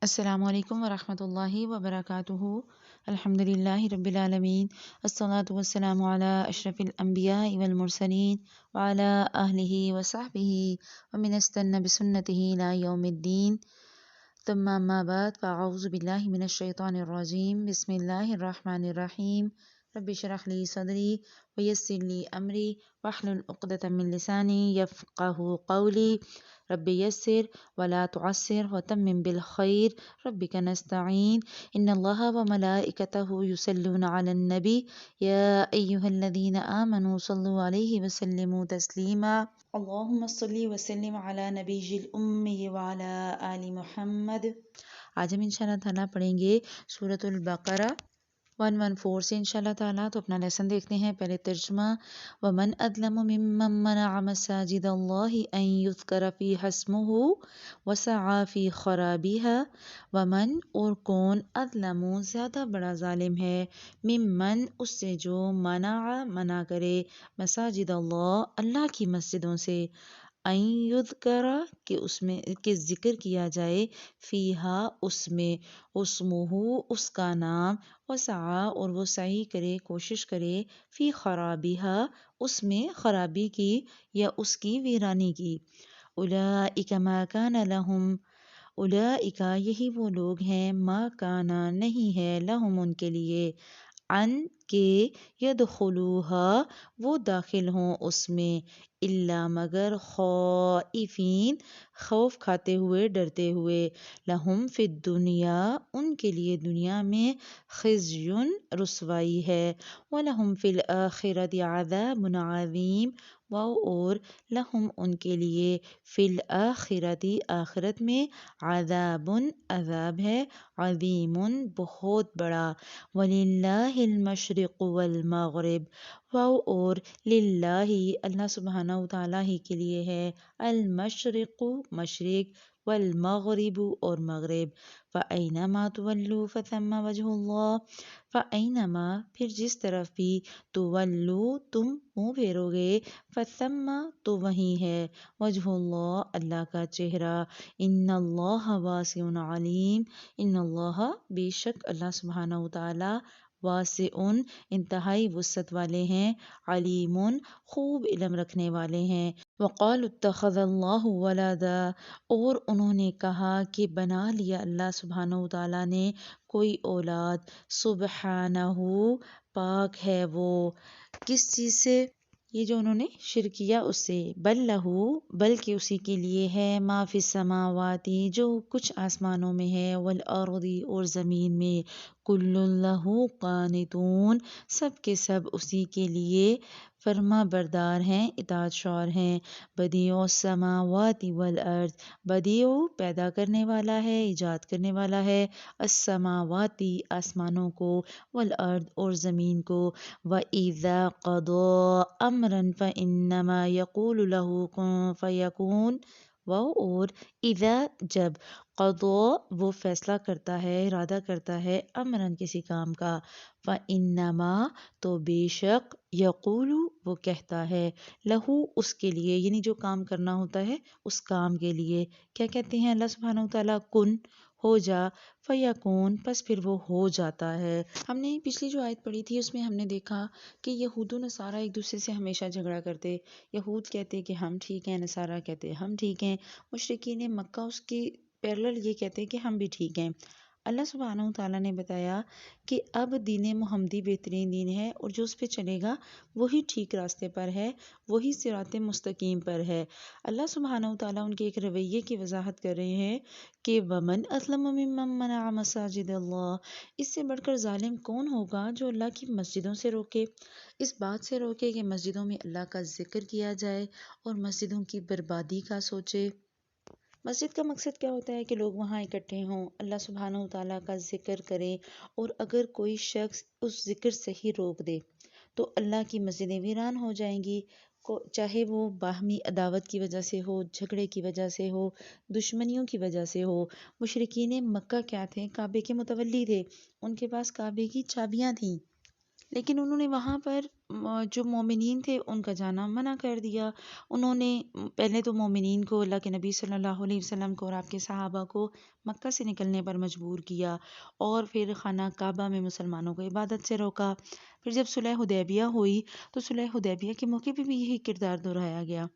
السلام علیکم ورحمۃ اللہ وبرکاتہ۔ الحمد للہ رب العالمین، الصلاۃ والسلام علی اشرف الانبیاء والمرسلین وعلی آلہ وصحبہ ومن استنى بسنته الی یوم الدین، ثم اما بعد فاعوذ باللہ من الشیطان الرجیم، بسم اللہ الرحمن الرحیم، رب اشرح لی صدری ویسر لی امری واحلل عقدۃ من لسانی یفقہوا قولی، رب یسر ولا تعسر وتمم بالخیر، ربک نستعین، ان اللہ وملائکتہ یصلون علی النبی یا ایہا الذین آمنوا صلوا علیہ وسلموا تسلیما، اللہم صلی وسلم علی نبی الأمی وعلی آل محمد۔ آج ہم انشاءاللہ تعالیٰ پڑھیں گے سورۃ البقرہ 114 سے انشاءاللہ تعالیٰ۔ تو اپنا لیسن دیکھتے ہیں۔ پہلے ترجمہ، وَمَنْ أَظْلَمُ مِمَّنْ مَنَعَ مَسَاجِدَ اللَّهِ أَنْ يُذْكَرَ فِيهَا اسْمُهُ وَسَعَى فِي خَرَابِهَا، وَمَنْ اور کون، أَظْلَمُ زیادہ بڑا ظالم ہے، ممن اس سے جو، منع کرے، مساجد اللہ اللہ کی مسجدوں سے، ان یذکر کہ اس میں کہ ذکر کیا جائے، فیہا اس میں، اسمہ اس کا نام، وسعی اور وہ سعی کرے، کوشش کرے، فی خرابیہا اس میں خرابی کی یا اس کی ویرانی کی، اولئک ما کان لہم اولئک یہی وہ لوگ ہیں، ما کانا نہیں ہے، لہم ان کے لیے، ان کے یدخلوہا وہ داخل ہوں اس میں، الا مگر خائفین خوف کھاتے ہوئے، ڈرتے ہوئے، لہم فی الدنیا ان کے لیے دنیا میں، خزی رسوائی ہے، ولہم فی الآخرۃ عذاب عظیم، اور لہم ان کے لیے، فی الآخرۃ آخرت میں، عذاب عذاب ہے، عظیم بہت بڑا، وللہ المشرق والمغرب، اور للہ اللہ سبحانہ وتعالیٰ ہی کے لیے ہے، المشرق مشرق، والمغرب اور مغرب، فأینما تولوا فثم وجہ اللہ، فأینما پھر جس طرف بھی، تولوا تم منہ پھیرو گے، فثم تو وہیں ہے، وجہ اللہ اللہ کا چہرہ، ان اللہ واسع علیم، ان اللہ بے شک اللہ سبحانہ وتعالی، واسع انتہائی وسعت والے ہیں، علیم خوب علم رکھنے والے ہیں، وقالوا اتخذ اللہ ولدا اور انہوں نے کہا کہ بنا لیا اللہ سبحانہ وتعالی نے کوئی اولاد، سبحانہ پاک ہے وہ، کس چیز سے، یہ جو انہوں نے شرک کیا اس سے، بل لہو بلکہ اسی کے لیے ہے، ما فی السماواتی جو کچھ آسمانوں میں ہے، والارض اور زمین میں، کل لہو قانتون سب کے سب اسی کے لیے فرما بردار ہیں، اطاعت شعار ہیں، بدیع السماوات والارض بدیع پیدا کرنے والا ہے، ایجاد کرنے والا ہے، السماواتی آسمانوں کو، والارض اور زمین کو، وَإِذَا قَضَى أَمْرًا فَإِنَّمَا يَقُولُ لَهُ كُن فَيَكُونُ، اور اذا جب، قضا وہ فیصلہ کرتا ہے، ارادہ کرتا ہے، امرن کسی کام کا، فَإِنَّمَا تو بے شک، یقول وہ کہتا ہے، لہو اس کے لیے، یعنی جو کام کرنا ہوتا ہے اس کام کے لیے، کیا کہتے ہیں اللہ سبحانہ وتعالیٰ، کن ہو جا، فیکون پس پھر وہ ہو جاتا ہے۔ ہم نے پچھلی جو آیت پڑھی تھی اس میں ہم نے دیکھا کہ یہود و نصارہ ایک دوسرے سے ہمیشہ جھگڑا کرتے، یہود کہتے کہ ہم ٹھیک ہیں، نصارہ کہتے ہم ٹھیک ہیں، مشرکین مکہ اس کی پیرلل یہ کہتے کہ ہم بھی ٹھیک ہیں۔ اللہ سبحانہ وتعالیٰ نے بتایا کہ اب دین محمدی بہترین دین ہے، اور جو اس پہ چلے گا وہی ٹھیک راستے پر ہے، وہی صراط مستقیم پر ہے۔ اللہ سبحانہ وتعالیٰ ان کے ایک رویے کی وضاحت کر رہے ہیں کہ وَمَنْ أَظْلَمُ مِمَّنْ مَنَعَ مَسَاجِدَ اللَّهِ، اس سے بڑھ کر ظالم کون ہوگا جو اللہ کی مسجدوں سے روکے، اس بات سے روکے کہ مسجدوں میں اللہ کا ذکر کیا جائے، اور مسجدوں کی بربادی کا سوچے۔ مسجد کا مقصد کیا ہوتا ہے کہ لوگ وہاں اکٹھے ہوں، اللہ سبحانہ وتعالیٰ کا ذکر کریں، اور اگر کوئی شخص اس ذکر سے ہی روک دے تو اللہ کی مسجدیں ویران ہو جائیں گی، چاہے وہ باہمی عداوت کی وجہ سے ہو، جھگڑے کی وجہ سے ہو، دشمنیوں کی وجہ سے ہو۔ مشرکین مکہ کیا تھے؟ کعبے کے متولی تھے، ان کے پاس کعبے کی چابیاں تھیں، لیکن انہوں نے وہاں پر جو مومنین تھے ان کا جانا منع کر دیا. انہوں نے پہلے تو مومنین کو، اللہ کے نبی صلی اللہ علیہ وسلم کو اور آپ کے صحابہ کو مکہ سے نکلنے پر مجبور کیا، اور پھر خانہ کعبہ میں مسلمانوں کو عبادت سے روکا. پھر جب صلح حدیبیہ ہوئی تو صلح حدیبیہ کے موقع پہ بھی یہی کردار دہرایا گیا،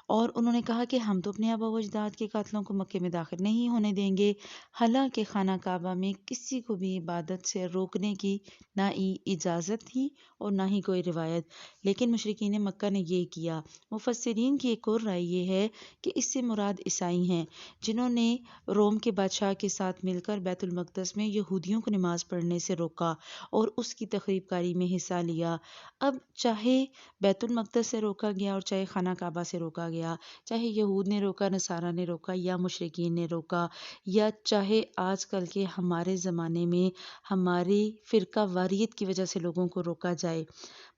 اور انہوں نے کہا کہ ہم تو اپنے آبا و اجداد کے قاتلوں کو مکے میں داخل نہیں ہونے دیں گے. حالانکہ خانہ کعبہ میں کسی کو بھی عبادت سے روکنے کی نہ اجازت تھی اور نہ ہی کوئی روایت، لیکن مشرکین مکہ نے یہ کیا. مفسرین کی ایک اور رائے یہ ہے کہ اس سے مراد عیسائی ہیں، جنہوں نے روم کے بادشاہ کے ساتھ مل کر بیت المقدس میں یہودیوں کو نماز پڑھنے سے روکا اور اس کی تخریب کاری میں حصہ لیا. اب چاہے بیت المقدس سے روکا گیا اور چاہے خانہ کعبہ سے روکا گیا، چاہے یہود نے روکا، نصارہ نے روکا یا مشرکین نے روکا، یا چاہے آج کل کے ہمارے زمانے میں ہماری فرقہ واریت کی وجہ سے لوگوں کو روکا جائے،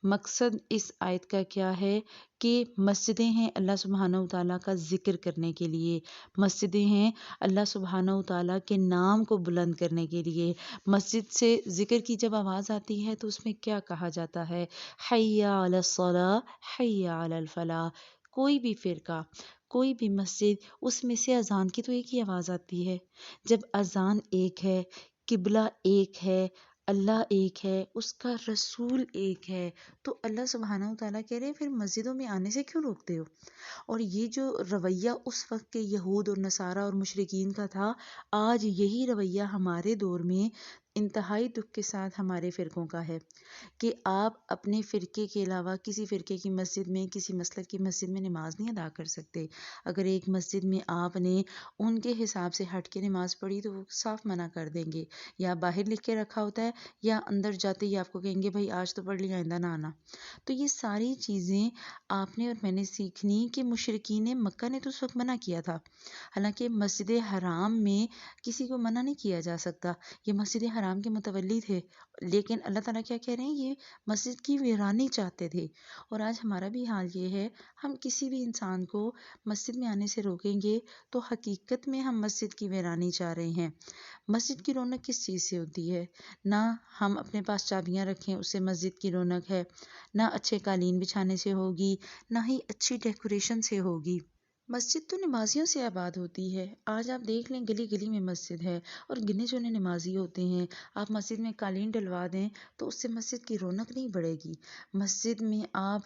مقصد اس آیت کا کیا ہے کہ مسجدیں ہیں اللہ سبحانہ وتعالیٰ کا ذکر کرنے کے لیے، مسجدیں ہیں اللہ سبحانہ وتعالیٰ کے نام کو بلند کرنے کے لیے. مسجد سے ذکر کی جب آواز آتی ہے تو اس میں کیا کہا جاتا ہے؟ حی علی الصلاۃ، حی علی الفلاح. کوئی بھی فرقہ، کوئی بھی مسجد، اس میں سے اذان کی تو ایک ہی آواز آتی ہے. جب اذان ایک ہے، قبلہ ایک ہے، اللہ ایک ہے، اس کا رسول ایک ہے، تو اللہ سبحانہ وتعالیٰ کہہ رہے ہیں پھر مسجدوں میں آنے سے کیوں روکتے ہو؟ اور یہ جو رویہ اس وقت کے یہود اور نصارہ اور مشرکین کا تھا، آج یہی رویہ ہمارے دور میں انتہائی دکھ کے ساتھ ہمارے فرقوں کا ہے کہ آپ اپنے فرقے کے علاوہ کسی فرقے کی مسجد میں، کسی مسلک کی مسجد میں نماز نہیں ادا کر سکتے. اگر ایک مسجد میں آپ نے ان کے حساب سے ہٹ کے نماز پڑھی تو وہ صاف منع کر دیں گے، یا باہر لکھ کے رکھا ہوتا ہے یا اندر جاتے ہی آپ کو کہیں گے بھائی آج تو پڑھ لیا، آئندہ نہ آنا. تو یہ ساری چیزیں آپ نے اور میں نے سیکھنی کہ مشرکین مکہ نے تو اس وقت منع کیا تھا. حالانکہ مسجد حرام میں کسی کو منع نہیں کیا جا سکتا، یہ مسجد حرام کے متولی تھے، لیکن اللہ تعالیٰ کیا کہہ رہے ہیں؟ یہ مسجد کی ویرانی چاہتے تھے. اور آج ہمارا بھی حال یہ ہے، ہم کسی بھی انسان کو مسجد میں آنے سے روکیں گے تو حقیقت میں ہم مسجد کی ویرانی چاہ رہے ہیں. مسجد کی رونق کس چیز سے ہوتی ہے؟ نہ ہم اپنے پاس چابیاں رکھیں اس سے مسجد کی رونق ہے، نہ اچھے قالین بچھانے سے ہوگی، نہ ہی اچھی ڈیکوریشن سے ہوگی. مسجد تو نمازیوں سے آباد ہوتی ہے. آج آپ دیکھ لیں گلی گلی میں مسجد ہے اور گنے چنے نمازی ہوتے ہیں. آپ مسجد میں قالین ڈلوا دیں تو اس سے مسجد کی رونق نہیں بڑھے گی. مسجد میں آپ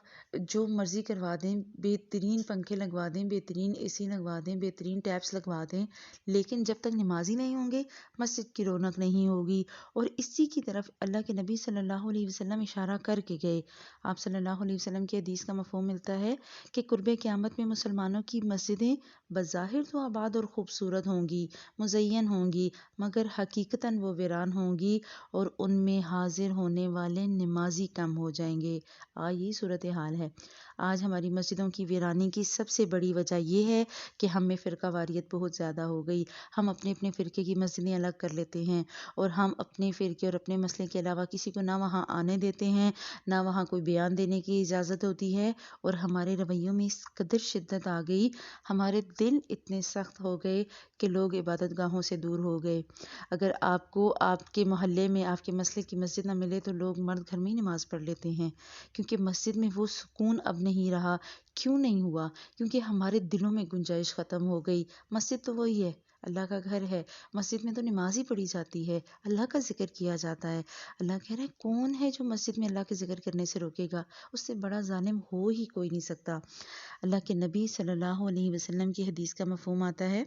جو مرضی کروا دیں، بہترین پنکھے لگوا دیں، بہترین اے سی لگوا دیں، بہترین ٹیپس لگوا دیں، لیکن جب تک نمازی نہیں ہوں گے مسجد کی رونق نہیں ہوگی. اور اسی کی طرف اللہ کے نبی صلی اللہ علیہ وسلم اشارہ کر کے گئے. آپ صلی اللہ علیہ وسلم کی حدیث کا مفہوم ملتا ہے کہ قرب قیامت میں مسلمانوں کی مسجدیں بظاہر تو آباد اور خوبصورت ہوں گی، مزین ہوں گی، مگر حقیقتاً وہ ویران ہوں گی اور ان میں حاضر ہونے والے نمازی کم ہو جائیں گے. یہی صورتحال ہے. آج ہماری مسجدوں کی ویرانی کی سب سے بڑی وجہ یہ ہے کہ ہم میں فرقہ واریت بہت زیادہ ہو گئی. ہم اپنے اپنے فرقے کی مسجدیں الگ کر لیتے ہیں اور ہم اپنے فرقے اور اپنے مسئلے کے علاوہ کسی کو نہ وہاں آنے دیتے ہیں، نہ وہاں کوئی بیان دینے کی اجازت ہوتی ہے. اور ہمارے رویوں میں اس قدر شدت آ گئی، ہمارے دل اتنے سخت ہو گئے کہ لوگ عبادت گاہوں سے دور ہو گئے. اگر آپ کو آپ کے محلے میں آپ کے مسلک کی مسجد نہ ملے تو لوگ مرد گھر میں ہی نماز پڑھ لیتے ہیں، کیونکہ مسجد میں وہ سکون اب نہیں رہا. کیوں نہیں ہوا؟ کیونکہ ہمارے دلوں میں گنجائش ختم ہو گئی. مسجد تو وہی ہے، اللہ کا گھر ہے، مسجد میں تو نماز ہی پڑھی جاتی ہے، اللہ کا ذکر کیا جاتا ہے. اللہ کہہ رہا ہے کون ہے جو مسجد میں اللہ کے ذکر کرنے سے روکے گا؟ اس سے بڑا ظالم ہو ہی کوئی نہیں سکتا. اللہ کے نبی صلی اللہ علیہ وسلم کی حدیث کا مفہوم آتا ہے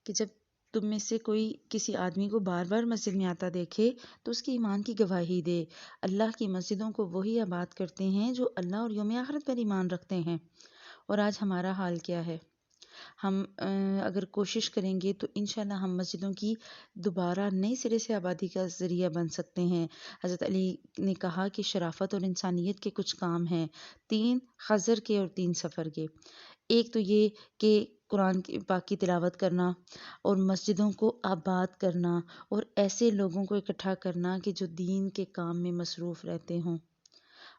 کہ جب تم میں سے کوئی کسی آدمی کو بار بار مسجد میں آتا دیکھے تو اس کی ایمان کی گواہی دے. اللہ کی مسجدوں کو وہی آباد کرتے ہیں جو اللہ اور یوم آخرت پر ایمان رکھتے ہیں. اور آج ہمارا حال کیا ہے؟ ہم اگر کوشش کریں گے تو انشاءاللہ ہم مسجدوں کی دوبارہ نئے سرے سے آبادی کا ذریعہ بن سکتے ہیں. حضرت علی نے کہا کہ شرافت اور انسانیت کے کچھ کام ہیں، 3 حضر کے اور 3 سفر کے. ایک تو یہ کہ قرآن پاک کی تلاوت کرنا اور مسجدوں کو آباد کرنا اور ایسے لوگوں کو اکٹھا کرنا کہ جو دین کے کام میں مصروف رہتے ہوں.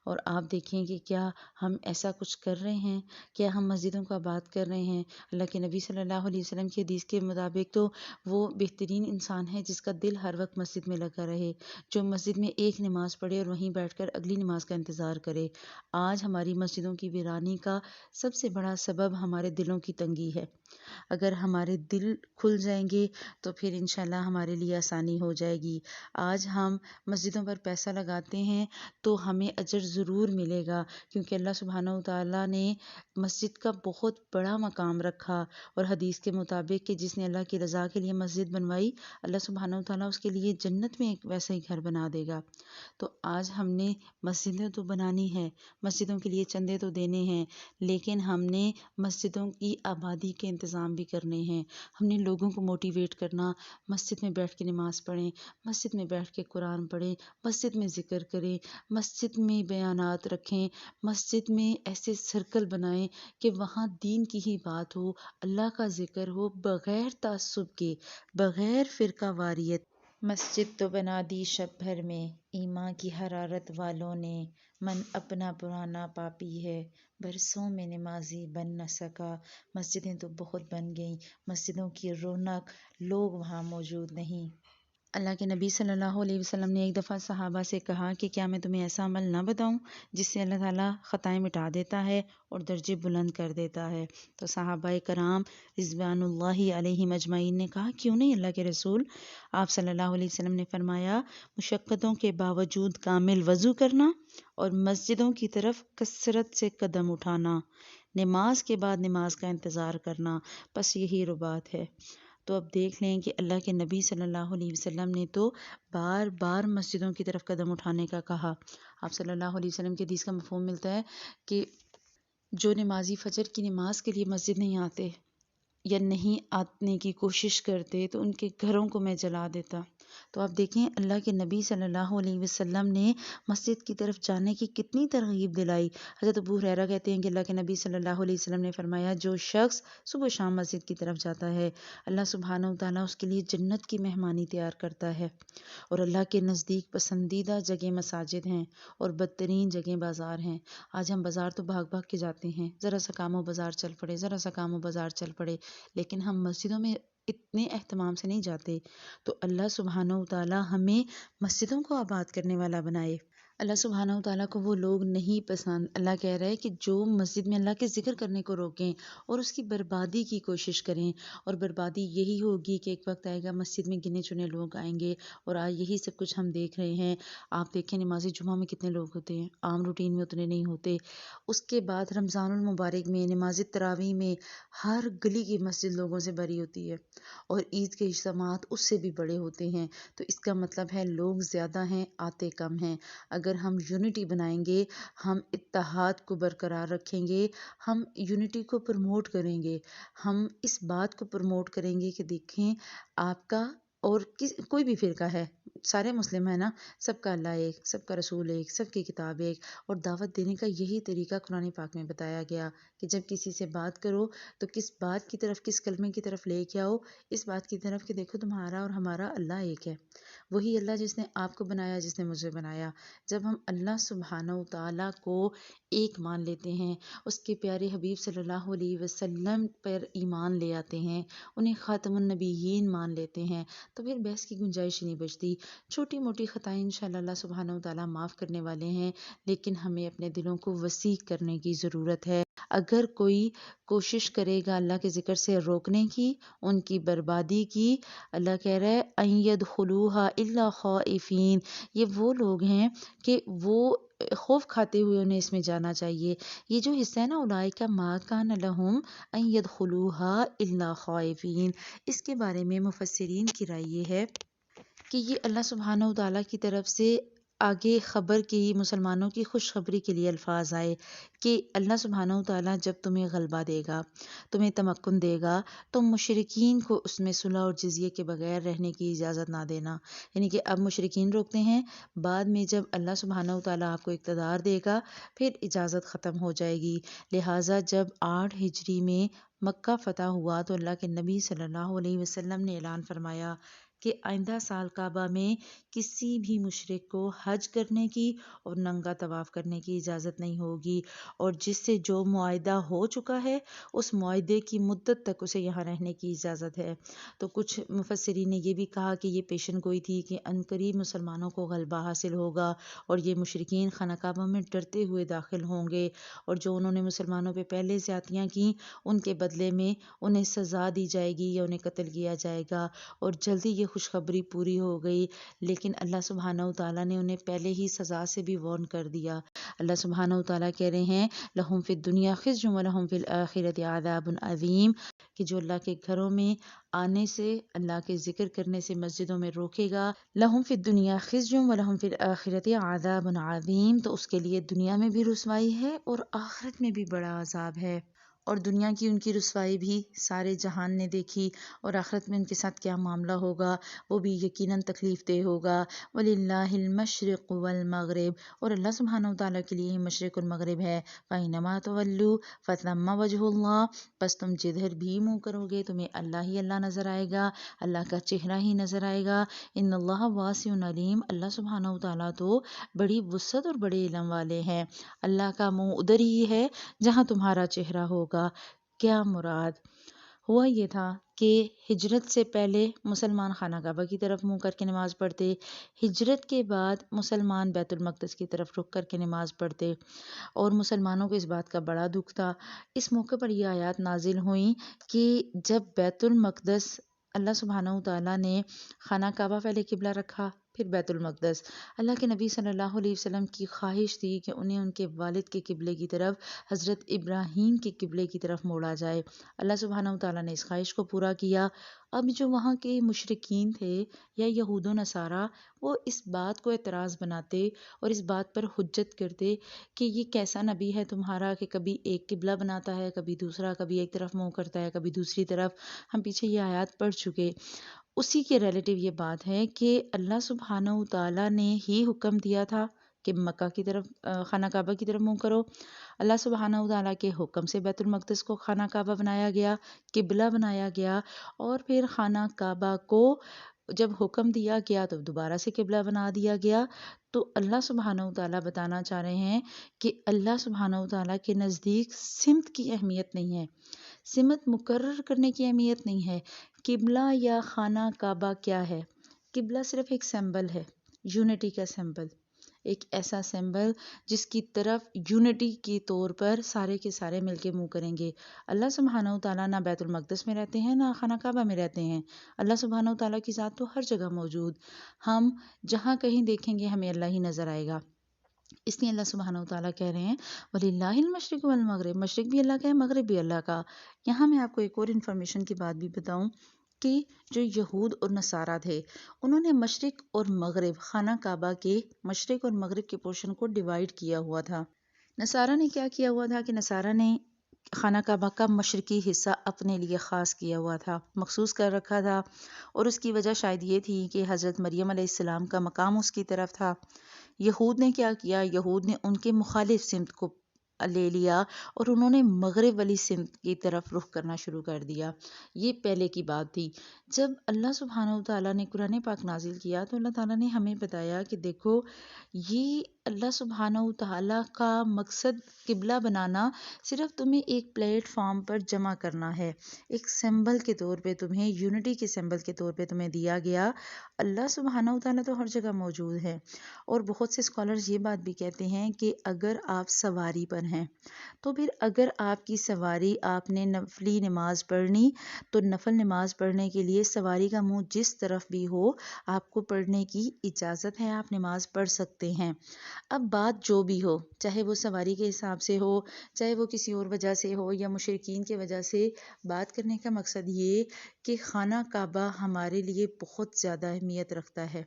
اور آپ دیکھیں کہ کیا ہم ایسا کچھ کر رہے ہیں؟ کیا ہم مسجدوں کو آباد کر رہے ہیں؟ اللہ کے نبی صلی اللہ علیہ وسلم کی حدیث کے مطابق تو وہ بہترین انسان ہے جس کا دل ہر وقت مسجد میں لگا رہے، جو مسجد میں ایک نماز پڑھے اور وہیں بیٹھ کر اگلی نماز کا انتظار کرے۔ آج ہماری مسجدوں کی ویرانی کا سب سے بڑا سبب ہمارے دلوں کی تنگی ہے۔ اگر ہمارے دل کھل جائیں گے تو پھر انشاءاللہ ہمارے لیے آسانی ہو جائے گی۔ آج ہم مسجدوں پر پیسہ لگاتے ہیں تو ہمیں اجر ضرور ملے گا، کیونکہ اللہ سبحانہ و تعالیٰ نے مسجد کا بہت بڑا مقام رکھا، اور حدیث کے مطابق کہ جس نے اللہ کی رضا کے لیے مسجد بنوائی، اللہ سبحانہ و تعالیٰ اس کے لیے جنت میں ایک ویسا ہی گھر بنا دے گا۔ تو آج ہم نے مسجدیں تو بنانی ہے، مسجدوں کے لیے چندے تو دینے ہیں، لیکن ہم نے مسجدوں کی آبادی کے انتظام بھی کرنے ہیں۔ ہم نے لوگوں کو موٹیویٹ کرنا، مسجد میں بیٹھ کے نماز پڑھیں، مسجد میں بیٹھ کے قرآن پڑھیں، مسجد میں ذکر کریں، مسجد میں بیانات رکھیں، مسجد میں ایسے سرکل بنائیں کہ وہاں دین کی ہی بات ہو، اللہ کا ذکر ہو، بغیر تعصب کے، بغیر فرقہ واریت۔ مسجد تو بنا دی شب بھر میں ایمان کی حرارت والوں نے، من اپنا پرانا پاپی ہے، برسوں میں نمازی بن نہ سکا۔ مسجدیں تو بہت بن گئیں، مسجدوں کی رونق، لوگ وہاں موجود نہیں۔ اللہ کے نبی صلی اللہ علیہ وسلم نے ایک دفعہ صحابہ سے کہا کہ کیا میں تمہیں ایسا عمل نہ بتاؤں جس سے اللہ تعالیٰ خطائیں مٹا دیتا ہے اور درجے بلند کر دیتا ہے؟ تو صحابہ کرام رضوان اللہ علیہم اجمعین نے کہا کیوں نہیں اللہ کے رسول؟ آپ صلی اللہ علیہ وسلم نے فرمایا مشقتوں کے باوجود کامل وضو کرنا اور مسجدوں کی طرف کثرت سے قدم اٹھانا، نماز کے بعد نماز کا انتظار کرنا، بس یہی رباط ہے۔ تو اب دیکھ لیں کہ اللہ کے نبی صلی اللہ علیہ وسلم نے تو بار بار مسجدوں کی طرف قدم اٹھانے کا کہا۔ آپ صلی اللہ علیہ وسلم کے حدیث کا مفہوم ملتا ہے کہ جو نمازی فجر کی نماز کے لیے مسجد نہیں آتے یا نہیں آنے کی کوشش کرتے تو ان کے گھروں کو میں جلا دیتا۔ تو آپ دیکھیں اللہ کے نبی صلی اللہ علیہ وسلم نے مسجد کی طرف جانے کی کتنی ترغیب دلائی۔ حضرت ابو ہریرہ کہتے ہیں کہ اللہ کے نبی صلی اللہ علیہ وسلم نے فرمایا جو شخص صبح و شام مسجد کی طرف جاتا ہے اللہ سبحانہ و تعالیٰ اس کے لیے جنت کی مہمانی تیار کرتا ہے، اور اللہ کے نزدیک پسندیدہ جگہ مساجد ہیں اور بدترین جگہ بازار ہیں۔ آج ہم بازار تو بھاگ بھاگ کے جاتے ہیں، ذرا سا کام ہو بازار چل پڑے، ذرا سا کام ہو بازار چل پڑے، لیکن ہم مسجدوں میں اتنے اہتمام سے نہیں جاتے۔ تو اللہ سبحانہ و تعالیٰ ہمیں مسجدوں کو آباد کرنے والا بنائے۔ اللہ سبحانہ و تعالیٰ کو وہ لوگ نہیں پسند۔ اللہ کہہ رہا ہے کہ جو مسجد میں اللہ کے ذکر کرنے کو روکیں اور اس کی بربادی کی کوشش کریں، اور بربادی یہی ہوگی کہ ایک وقت آئے گا مسجد میں گنے چنے لوگ آئیں گے، اور آج یہی سب کچھ ہم دیکھ رہے ہیں۔ آپ دیکھیں نماز جمعہ میں کتنے لوگ ہوتے ہیں، عام روٹین میں اتنے نہیں ہوتے۔ اس کے بعد رمضان المبارک میں نماز تراویح میں ہر گلی کی مسجد لوگوں سے بھری ہوتی ہے، اور عید کے اجتماعات اس سے بھی بڑے ہوتے ہیں۔ تو اس کا مطلب ہے لوگ زیادہ ہیں، آتے کم ہیں۔ اگر ہم یونٹی بنائیں گے، ہم اتحاد کو برقرار رکھیں گے، ہم یونٹی کو پروموٹ کریں گے، ہم اس بات کو پروموٹ کریں گے کہ دیکھیں آپ کا اور کوئی بھی فرقہ ہے، سارے مسلم ہیں نا، سب کا اللہ ایک، سب کا رسول ایک، سب کی کتاب ایک، اور دعوت دینے کا یہی طریقہ قرآن پاک میں بتایا گیا کہ جب کسی سے بات کرو تو کس بات کی طرف، کس کلمے کی طرف لے کے آؤ، اس بات کی طرف کہ دیکھو تمہارا اور ہمارا اللہ ایک ہے، وہی اللہ جس نے آپ کو بنایا، جس نے مجھے بنایا۔ جب ہم اللہ سبحانہ و تعالیٰ کو ایک مان لیتے ہیں، اس کے پیارے حبیب صلی اللہ علیہ وسلم پر ایمان لے آتے ہیں، انہیں خاتم النبیین مان لیتے ہیں، تو پھر بحث کی گنجائش نہیں بچتی۔ چھوٹی موٹی خطائیں انشاءاللہ اللہ سبحانہ و تعالیٰ معاف کرنے والے ہیں، لیکن ہمیں اپنے دلوں کو وسیع کرنے کی ضرورت ہے۔ اگر کوئی کوشش کرے گا اللہ کے ذکر سے روکنے کی، ان کی بربادی کی، اللہ کہہ رہا ہے اَن يَدْخُلُوهَا إِلَّا خَائِفِينَ، یہ وہ لوگ ہیں کہ وہ خوف کھاتے ہوئے انہیں اس میں جانا چاہیے۔ یہ جو حصہ ہے نا اولئک ما کان لہم ان يدخلوها الا خائفین، اس کے بارے میں مفسرین کی رائے یہ ہے کہ یہ اللہ سبحانہ و تعالیٰ کی طرف سے آگے خبر کی، مسلمانوں کی خوشخبری کے لیے الفاظ آئے کہ اللہ سبحانہ و تعالیٰ جب تمہیں غلبہ دے گا، تمہیں تمکن دے گا، تو مشرکین کو اس میں صلح اور جزیے کے بغیر رہنے کی اجازت نہ دینا۔ یعنی کہ اب مشرکین روکتے ہیں، بعد میں جب اللہ سبحانہ و تعالیٰ آپ کو اقتدار دے گا پھر اجازت ختم ہو جائے گی۔ لہٰذا جب 8 ہجری میں مکہ فتح ہوا تو اللہ کے نبی صلی اللہ علیہ وسلم نے اعلان فرمایا کہ آئندہ سال کعبہ میں کسی بھی مشرک کو حج کرنے کی اور ننگا طواف کرنے کی اجازت نہیں ہوگی، اور جس سے جو معاہدہ ہو چکا ہے اس معاہدے کی مدت تک اسے یہاں رہنے کی اجازت ہے۔ تو کچھ مفسرین نے یہ بھی کہا کہ یہ پیشن گوئی تھی کہ عنقریب مسلمانوں کو غلبہ حاصل ہوگا اور یہ مشرکین خانہ کعبہ میں ڈرتے ہوئے داخل ہوں گے، اور جو انہوں نے مسلمانوں پہ پہلے زیادتیاں کیں ان کے بدلے میں انہیں سزا دی جائے گی یا انہیں قتل کیا جائے گا، اور جلدی یہ خوشخبری پوری ہو گئی۔ لیکن اللہ سبحانہ و تعالیٰ نے انہیں پہلے ہی سزا سے بھی وارن کر دیا۔ اللہ سبحانہ و تعالیٰ کہہ رہے ہیں لَهُمْ فِي الدُّنْيَا خِزْيٌ وَلَهُمْ فِي الْآخِرَةِ عَذَابٌ عَظِيمٌ، کہ جو اللہ کے گھروں میں آنے سے، اللہ کے ذکر کرنے سے مسجدوں میں روکے گا، لَهُمْ فِي الدُّنْيَا خِزْيٌ وَلَهُمْ فِي الْآخِرَةِ عَذَابٌ عَظِيمٌ، تو اس کے لیے دنیا میں بھی رسوائی ہے اور آخرت میں بھی بڑا عذاب ہے۔ اور دنیا کی ان کی رسوائی بھی سارے جہان نے دیکھی، اور آخرت میں ان کے ساتھ کیا معاملہ ہوگا وہ بھی یقیناً تکلیف دہ ہوگا۔ وَلِلَّهِ الْمَشْرِقُ وَالْمَغْرِبُ، اور اللہ سبحانہ و تعالیٰ کے لیے ہی مشرق اور مغرب ہے۔ فَأَيْنَمَا تُوَلُّوا فَثَمَّ وَجْهُ اللَّهِ، بس تم جدھر بھی منہ کرو گے تمہیں اللہ ہی اللہ نظر آئے گا، اللہ کا چہرہ ہی نظر آئے گا۔ ان اللہ واسع علیم، اللہ سبحانہ و تعالیٰ تو بڑی وسعت اور بڑے علم والے ہیں۔ اللہ کا منہ ادھر ہی ہے جہاں تمہارا چہرہ ہوگا۔ کیا مراد ہوا یہ تھا کہ ہجرت سے پہلے مسلمان خانہ کعبہ کی طرف منہ کر کے نماز پڑھتے، ہجرت کے بعد مسلمان بیت المقدس کی طرف رخ کر کے نماز پڑھتے، اور مسلمانوں کو اس بات کا بڑا دکھ تھا۔ اس موقع پر یہ آیات نازل ہوئیں کہ جب بیت المقدس اللہ سبحانہ و تعالیٰ نے خانہ کعبہ پہلے قبلہ رکھا پھر بیت المقدس، اللہ کے نبی صلی اللہ علیہ وسلم کی خواہش تھی کہ انہیں ان کے والد کے قبلے کی طرف، حضرت ابراہیم کے قبلے کی طرف موڑا جائے۔ اللہ سبحانہ و تعالیٰ نے اس خواہش کو پورا کیا۔ اب جو وہاں کے مشرکین تھے یا یہود و نصارہ، وہ اس بات کو اعتراض بناتے اور اس بات پر حجت کرتے کہ یہ کیسا نبی ہے تمہارا کہ کبھی ایک قبلہ بناتا ہے، کبھی دوسرا، کبھی ایک طرف منہ کرتا ہے، کبھی دوسری طرف۔ ہم پیچھے یہ آیات پڑھ چکے۔ اسی کے ریلیٹیو یہ بات ہے کہ اللہ سبحانہ و تعالیٰ نے ہی حکم دیا تھا کہ مکہ کی طرف، خانہ کعبہ کی طرف منہ کرو۔ اللہ سبحانہ و تعالیٰ کے حکم سے بیت المقدس کو خانہ کعبہ بنایا گیا، قبلہ بنایا گیا، اور پھر خانہ کعبہ کو جب حکم دیا گیا تو دوبارہ سے قبلہ بنا دیا گیا۔ تو اللہ سبحانہ و تعالیٰ بتانا چاہ رہے ہیں کہ اللہ سبحانہ و تعالیٰ کے نزدیک سمت کی اہمیت نہیں ہے، سمت مقرر کرنے کی اہمیت نہیں ہے۔ قبلہ یا خانہ کعبہ کیا ہے؟ قبلہ صرف ایک سمبل ہے، یونٹی کا سمبل، ایک ایسا سمبل جس کی طرف یونٹی کے طور پر سارے کے سارے مل کے منہ کریں گے۔ اللہ سبحانہ و تعالیٰ نہ بیت المقدس میں رہتے ہیں نہ خانہ کعبہ میں رہتے ہیں، اللہ سبحانہ و تعالیٰ کی ذات تو ہر جگہ موجود، ہم جہاں کہیں دیکھیں گے ہمیں اللہ ہی نظر آئے گا۔ اس لیے اللہ سبحانہ و تعالیٰ کہہ رہے ہیں وَلِلَّهِ الْمَشْرِقُ وَالْمَغْرِبُ، مشرق بھی اللہ کا ہے، مغرب بھی اللہ کا۔ یہاں میں آپ کو ایک اور انفارمیشن کی بات بھی بتاؤں کہ جو یہود اور نصارہ تھے انہوں نے مشرق اور مغرب، خانہ کعبہ کے مشرق اور مغرب کے پورشن کو ڈیوائیڈ کیا ہوا تھا۔ نصارہ نے کیا کیا ہوا تھا کہ نصارہ نے خانہ کعبہ کا مشرقی حصہ اپنے لیے خاص کیا ہوا تھا، مخصوص کر رکھا تھا، اور اس کی وجہ شاید یہ تھی کہ حضرت مریم علیہ السلام کا مقام اس کی طرف تھا۔ یہود نے کیا کیا؟ یہود نے ان کے مخالف سمت کو لے لیا اور انہوں نے مغرب والی سمت کی طرف رخ کرنا شروع کر دیا۔ یہ پہلے کی بات تھی۔ جب اللہ سبحانہ و تعالیٰ نے قرآن پاک نازل کیا تو اللہ تعالیٰ نے ہمیں بتایا کہ دیکھو یہ اللہ سبحانہ و تعالیٰ کا مقصد قبلہ بنانا صرف تمہیں ایک پلیٹ فارم پر جمع کرنا ہے، ایک سمبل کے طور پہ تمہیں، یونٹی کے سمبل کے طور پہ تمہیں دیا گیا۔ اللہ سبحانہ و تعالیٰ تو ہر جگہ موجود ہے، اور بہت سے اسکالرز یہ بات بھی کہتے ہیں کہ اگر آپ سواری پر ہیں تو پھر اگر آپ کی سواری، آپ نے نفلی نماز پڑھنی تو نفل نماز پڑھنے کے لیے سواری کا منہ جس طرف بھی ہو آپ کو پڑھنے کی اجازت ہے، آپ نماز پڑھ سکتے ہیں۔ اب بات جو بھی ہو، چاہے وہ سواری کے حساب سے ہو، چاہے وہ کسی اور وجہ سے ہو یا مشرکین کی وجہ سے، بات کرنے کا مقصد یہ کہ خانہ کعبہ ہمارے لیے بہت زیادہ اہمیت رکھتا ہے،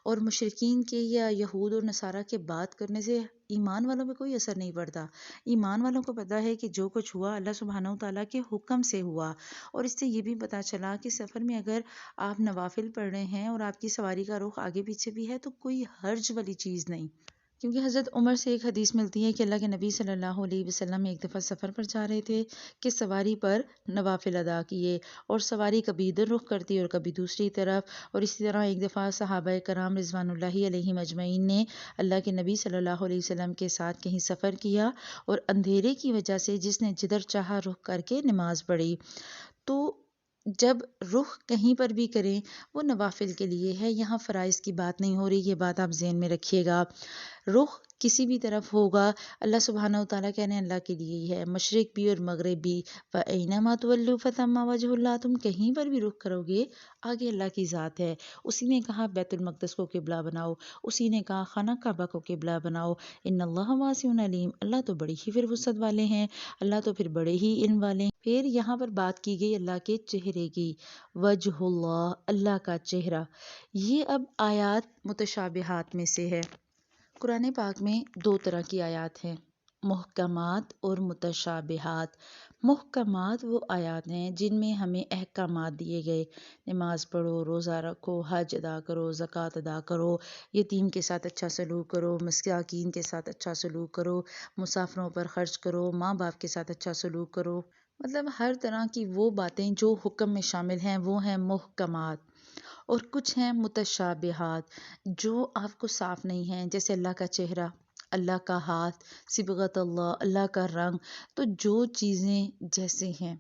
اور مشرکین کے یا یہود اور نصارہ کے بات کرنے سے ایمان والوں پہ کوئی اثر نہیں پڑتا۔ ایمان والوں کو پتہ ہے کہ جو کچھ ہوا اللہ سبحانہ و تعالیٰ کے حکم سے ہوا، اور اس سے یہ بھی پتہ چلا کہ سفر میں اگر آپ نوافل پڑھ رہے ہیں اور آپ کی سواری کا رخ آگے پیچھے بھی ہے تو کوئی حرج والی چیز نہیں۔ کیونکہ حضرت عمر سے ایک حدیث ملتی ہے کہ اللہ کے نبی صلی اللہ علیہ وسلم ایک دفعہ سفر پر جا رہے تھے کہ سواری پر نوافل ادا کیے، اور سواری کبھی ادھر رخ کرتی اور کبھی دوسری طرف، اور اسی طرح ایک دفعہ صحابہ کرام رضوان اللہ علیہم اجمعین نے اللہ کے نبی صلی اللہ علیہ وسلم کے ساتھ کہیں سفر کیا، اور اندھیرے کی وجہ سے جس نے جدھر چاہا رخ کر کے نماز پڑھی۔ تو جب رخ کہیں پر بھی کریں وہ نوافل کے لیے ہے، یہاں فرائض کی بات نہیں ہو رہی، یہ بات آپ ذہن میں رکھیے گا۔ رخ کسی بھی طرف ہوگا اللہ سبحانہ و تعالیٰ کہنے اللہ کے لیے ہی ہے، مشرق بھی اور مغرب بھی۔ فَأَيْنَمَا تُوَلُّوا فَثَمَّ وَجْهُ اللَّهِ، تم کہیں پر بھی رخ کرو گے آگے اللہ کی ذات ہے۔ اسی نے کہا بیت المقدس کو قبلہ بناؤ، اسی نے کہا خانہ کعبہ کو قبلہ بناؤ۔ ان اللہ واسع علیم، اللہ تو بڑی ہی پھر وسعت والے ہیں، اللہ تو پھر بڑے ہی علم والے ہیں۔ پھر یہاں پر بات کی گئی اللہ کے چہرے کی، وجہ اللہ، اللہ کا چہرہ۔ یہ اب آیات متشابہات میں سے ہے۔ قرآن پاک میں دو طرح کی آیات ہیں، محکمات اور متشابہات۔ محکمات وہ آیات ہیں جن میں ہمیں احکامات دیے گئے، نماز پڑھو، روزہ رکھو، حج ادا کرو، زکوٰۃ ادا کرو، یتیم کے ساتھ اچھا سلوک کرو، مساکین کے ساتھ اچھا سلوک کرو، مسافروں پر خرچ کرو، ماں باپ کے ساتھ اچھا سلوک کرو۔ مطلب ہر طرح کی وہ باتیں جو حکم میں شامل ہیں وہ ہیں محکمات، اور کچھ ہیں متشابہات جو آپ کو صاف نہیں ہیں، جیسے اللہ کا چہرہ، اللہ کا ہاتھ، صبغت اللہ، اللہ کا رنگ۔ تو جو چیزیں جیسے ہیں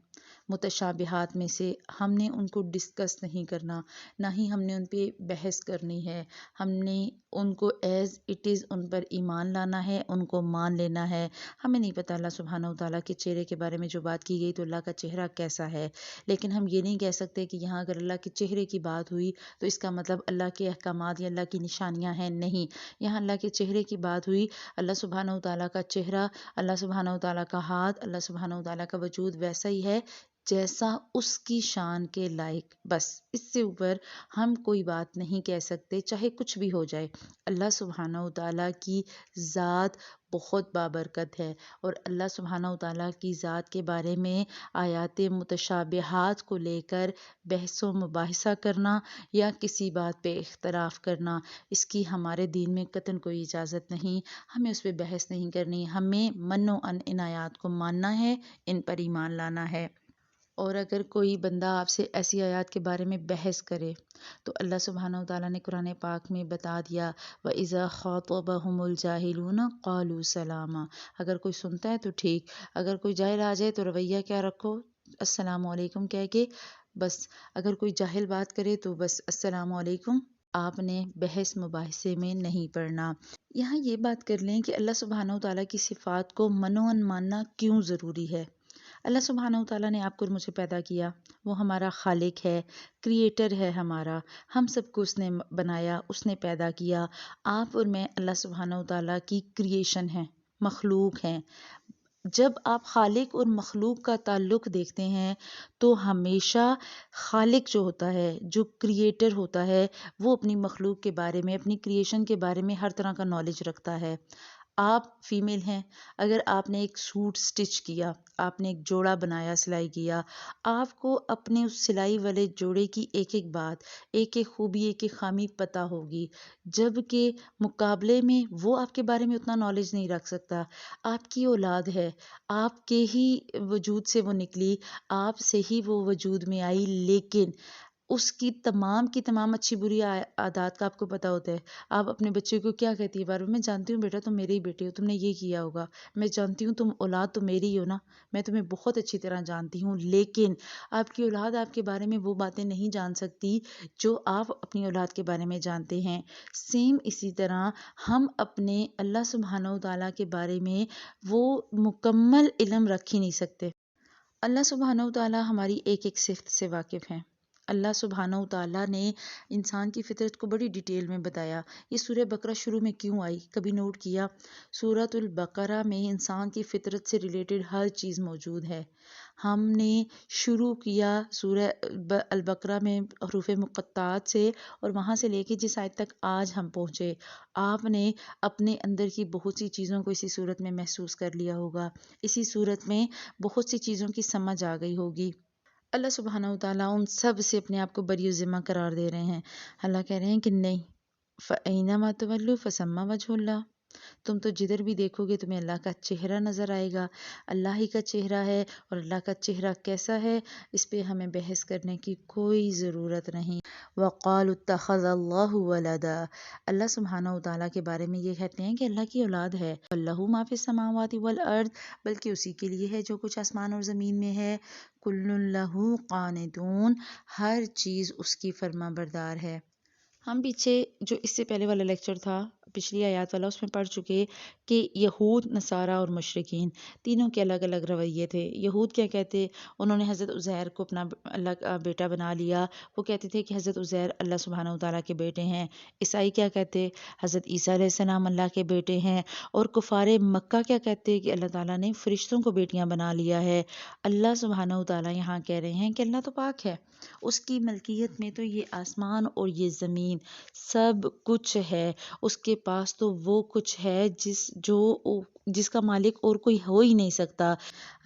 متشابہات میں سے، ہم نے ان کو ڈسکس نہیں کرنا، نہ ہی ہم نے ان پہ بحث کرنی ہے، ہم نے ان کو ایز اٹ از ان پر ایمان لانا ہے، ان کو مان لینا ہے۔ ہمیں نہیں پتہ اللہ سبحانہ و تعالیٰ کے چہرے کے بارے میں جو بات کی گئی تو اللہ کا چہرہ کیسا ہے، لیکن ہم یہ نہیں کہہ سکتے کہ یہاں اگر اللہ کے چہرے کی بات ہوئی تو اس کا مطلب اللہ کے احکامات یا اللہ کی نشانیاں ہیں، نہیں۔ یہاں اللہ کے چہرے کی بات ہوئی، اللہ سبحانہ و تعالیٰ کا چہرہ، اللہ سبحانہ و تعالیٰ کا ہاتھ، اللہ سبحانہ و تعالیٰ کا وجود ویسا ہی ہے جیسا اس کی شان کے لائق، بس اس سے اوپر ہم کوئی بات نہیں کہہ سکتے، چاہے کچھ بھی ہو جائے۔ اللہ سبحانہ و تعالیٰ کی ذات بہت بابرکت ہے، اور اللہ سبحانہ و تعالیٰ کی ذات کے بارے میں آیات متشابہات کو لے کر بحث و مباحثہ کرنا یا کسی بات پہ اختلاف کرنا، اس کی ہمارے دین میں قطعاً کوئی اجازت نہیں۔ ہمیں اس پہ بحث نہیں کرنی، ہمیں من و ان آیات کو ماننا ہے، ان پر ایمان لانا ہے۔ اور اگر کوئی بندہ آپ سے ایسی آیات کے بارے میں بحث کرے تو اللہ سبحانہ و تعالیٰ نے قرآن پاک میں بتا دیا، وَإِذَا خَاطَبَهُمُ الْجَاهِلُونَ قَالُوا سَلَامًا۔ اگر کوئی سنتا ہے تو ٹھیک، اگر کوئی جاہل آ جائے تو رویہ کیا رکھو، السلام علیکم کہہ کے بس۔ اگر کوئی جاہل بات کرے تو بس السلام علیکم، آپ نے بحث مباحثے میں نہیں پڑھنا۔ یہاں یہ بات کر لیں کہ اللہ سبحانہ و تعالیٰ کی صفات کو منوعاً ماننا کیوں ضروری ہے۔ اللہ سبحانہ و تعالیٰ نے آپ کو اور مجھے پیدا کیا، وہ ہمارا خالق ہے، کریٹر ہے ہمارا، ہم سب کو اس نے بنایا، اس نے پیدا کیا۔ آپ اور میں اللہ سبحانہ و تعالیٰ کی کریشن ہیں، مخلوق ہیں۔ جب آپ خالق اور مخلوق کا تعلق دیکھتے ہیں تو ہمیشہ خالق جو ہوتا ہے، جو کریٹر ہوتا ہے، وہ اپنی مخلوق کے بارے میں، اپنی کریشن کے بارے میں ہر طرح کا نالج رکھتا ہے۔ آپ فیمیل ہیں، اگر آپ نے ایک سوٹ سٹچ کیا، آپ نے ایک جوڑا بنایا، سلائی کیا، آپ کو اپنے اس سلائی والے جوڑے کی ایک ایک بات، ایک ایک خوبی، ایک ایک خامی پتہ ہوگی، جبکہ مقابلے میں وہ آپ کے بارے میں اتنا نالج نہیں رکھ سکتا۔ آپ کی اولاد ہے، آپ کے ہی وجود سے وہ نکلی، آپ سے ہی وہ وجود میں آئی، لیکن اس کی تمام اچھی بری عادات کا آپ کو پتہ ہوتا ہے۔ آپ اپنے بچے کو کیا کہتی ہے بار بار، میں جانتی ہوں بیٹا تم میرے ہی بیٹے ہو، تم نے یہ کیا ہوگا، میں جانتی ہوں تم اولاد تو میری ہی ہو نا، میں تمہیں بہت اچھی طرح جانتی ہوں، لیکن آپ کی اولاد آپ کے بارے میں وہ باتیں نہیں جان سکتی جو آپ اپنی اولاد کے بارے میں جانتے ہیں۔ سیم اسی طرح ہم اپنے اللہ سبحانہ و تعالیٰ کے بارے میں وہ مکمل علم رکھ ہی نہیں سکتے۔ اللہ سبحانہ و تعالیٰ ہماری ایک ایک صفت سے واقف ہیں۔ اللہ سبحانہ و تعالیٰ نے انسان کی فطرت کو بڑی ڈیٹیل میں بتایا۔ یہ سورہ بقرہ شروع میں کیوں آئی؟ کبھی نوٹ کیا؟ سورۃ البقرہ میں انسان کی فطرت سے ریلیٹڈ ہر چیز موجود ہے۔ ہم نے شروع کیا سورہ البقرہ میں حروف مقطعات سے، اور وہاں سے لے کے جس آیت تک آج ہم پہنچے، آپ نے اپنے اندر کی بہت سی چیزوں کو اسی صورت میں محسوس کر لیا ہوگا، اسی صورت میں بہت سی چیزوں کی سمجھ آ گئی ہوگی۔ اللہ سبحانہ و تعالیٰ ان سب سے اپنے آپ کو بری و ذمہ قرار دے رہے ہیں۔ اللہ کہہ رہے ہیں کہ نہیں، فَأَيْنَمَا تُوَلُّوا فَثَمَّ وَجْهُ اللَّهِ، تم تو جدھر بھی دیکھو گے تمہیں اللہ کا چہرہ نظر آئے گا، اللہ ہی کا چہرہ ہے، اور اللہ کا چہرہ کیسا ہے اس پہ ہمیں بحث کرنے کی کوئی ضرورت نہیں۔ وَقَالُوا اتَّخَذَ اللَّهُ وَلَدًا، اللہ سبحانہ و تعالیٰ کے بارے میں یہ کہتے ہیں کہ اللہ کی اولاد ہے۔ وَلَّهُ مَا فِي السَّمَاوَاتِ وَالْأَرْضِ، بلکہ اسی کے لیے ہے جو کچھ آسمان اور زمین میں ہے۔ كُلٌّ لَّهُ قَانِتُونَ، ہر چیز اس کی فرما بردار ہے۔ ہم پیچھے جو اس سے پہلے والا لیکچر تھا، پچھلی آیات والا، اس میں پڑھ چکے کہ یہود، نصارہ اور مشرکین تینوں کے الگ الگ رویے تھے۔ یہود کیا کہتے؟ انہوں نے حضرت عزیر کو اپنا اللہ کا بیٹا بنا لیا، وہ کہتے تھے کہ حضرت عزیر اللہ سبحانہ و تعالیٰ کے بیٹے ہیں۔ عیسائی کیا کہتے؟ حضرت عیسیٰ علیہ السلام اللہ کے بیٹے ہیں۔ اور کفار مکہ کیا کہتے؟ کہ اللہ تعالیٰ نے فرشتوں کو بیٹیاں بنا لیا ہے۔ اللہ سبحانہ و تعالیٰ یہاں کہہ رہے ہیں کہ اللہ تو پاک ہے، اس کی ملکیت میں تو یہ آسمان اور یہ زمین سب کچھ ہے، اس کے پاس تو وہ کچھ ہے جس کا مالک اور کوئی ہو ہی نہیں سکتا۔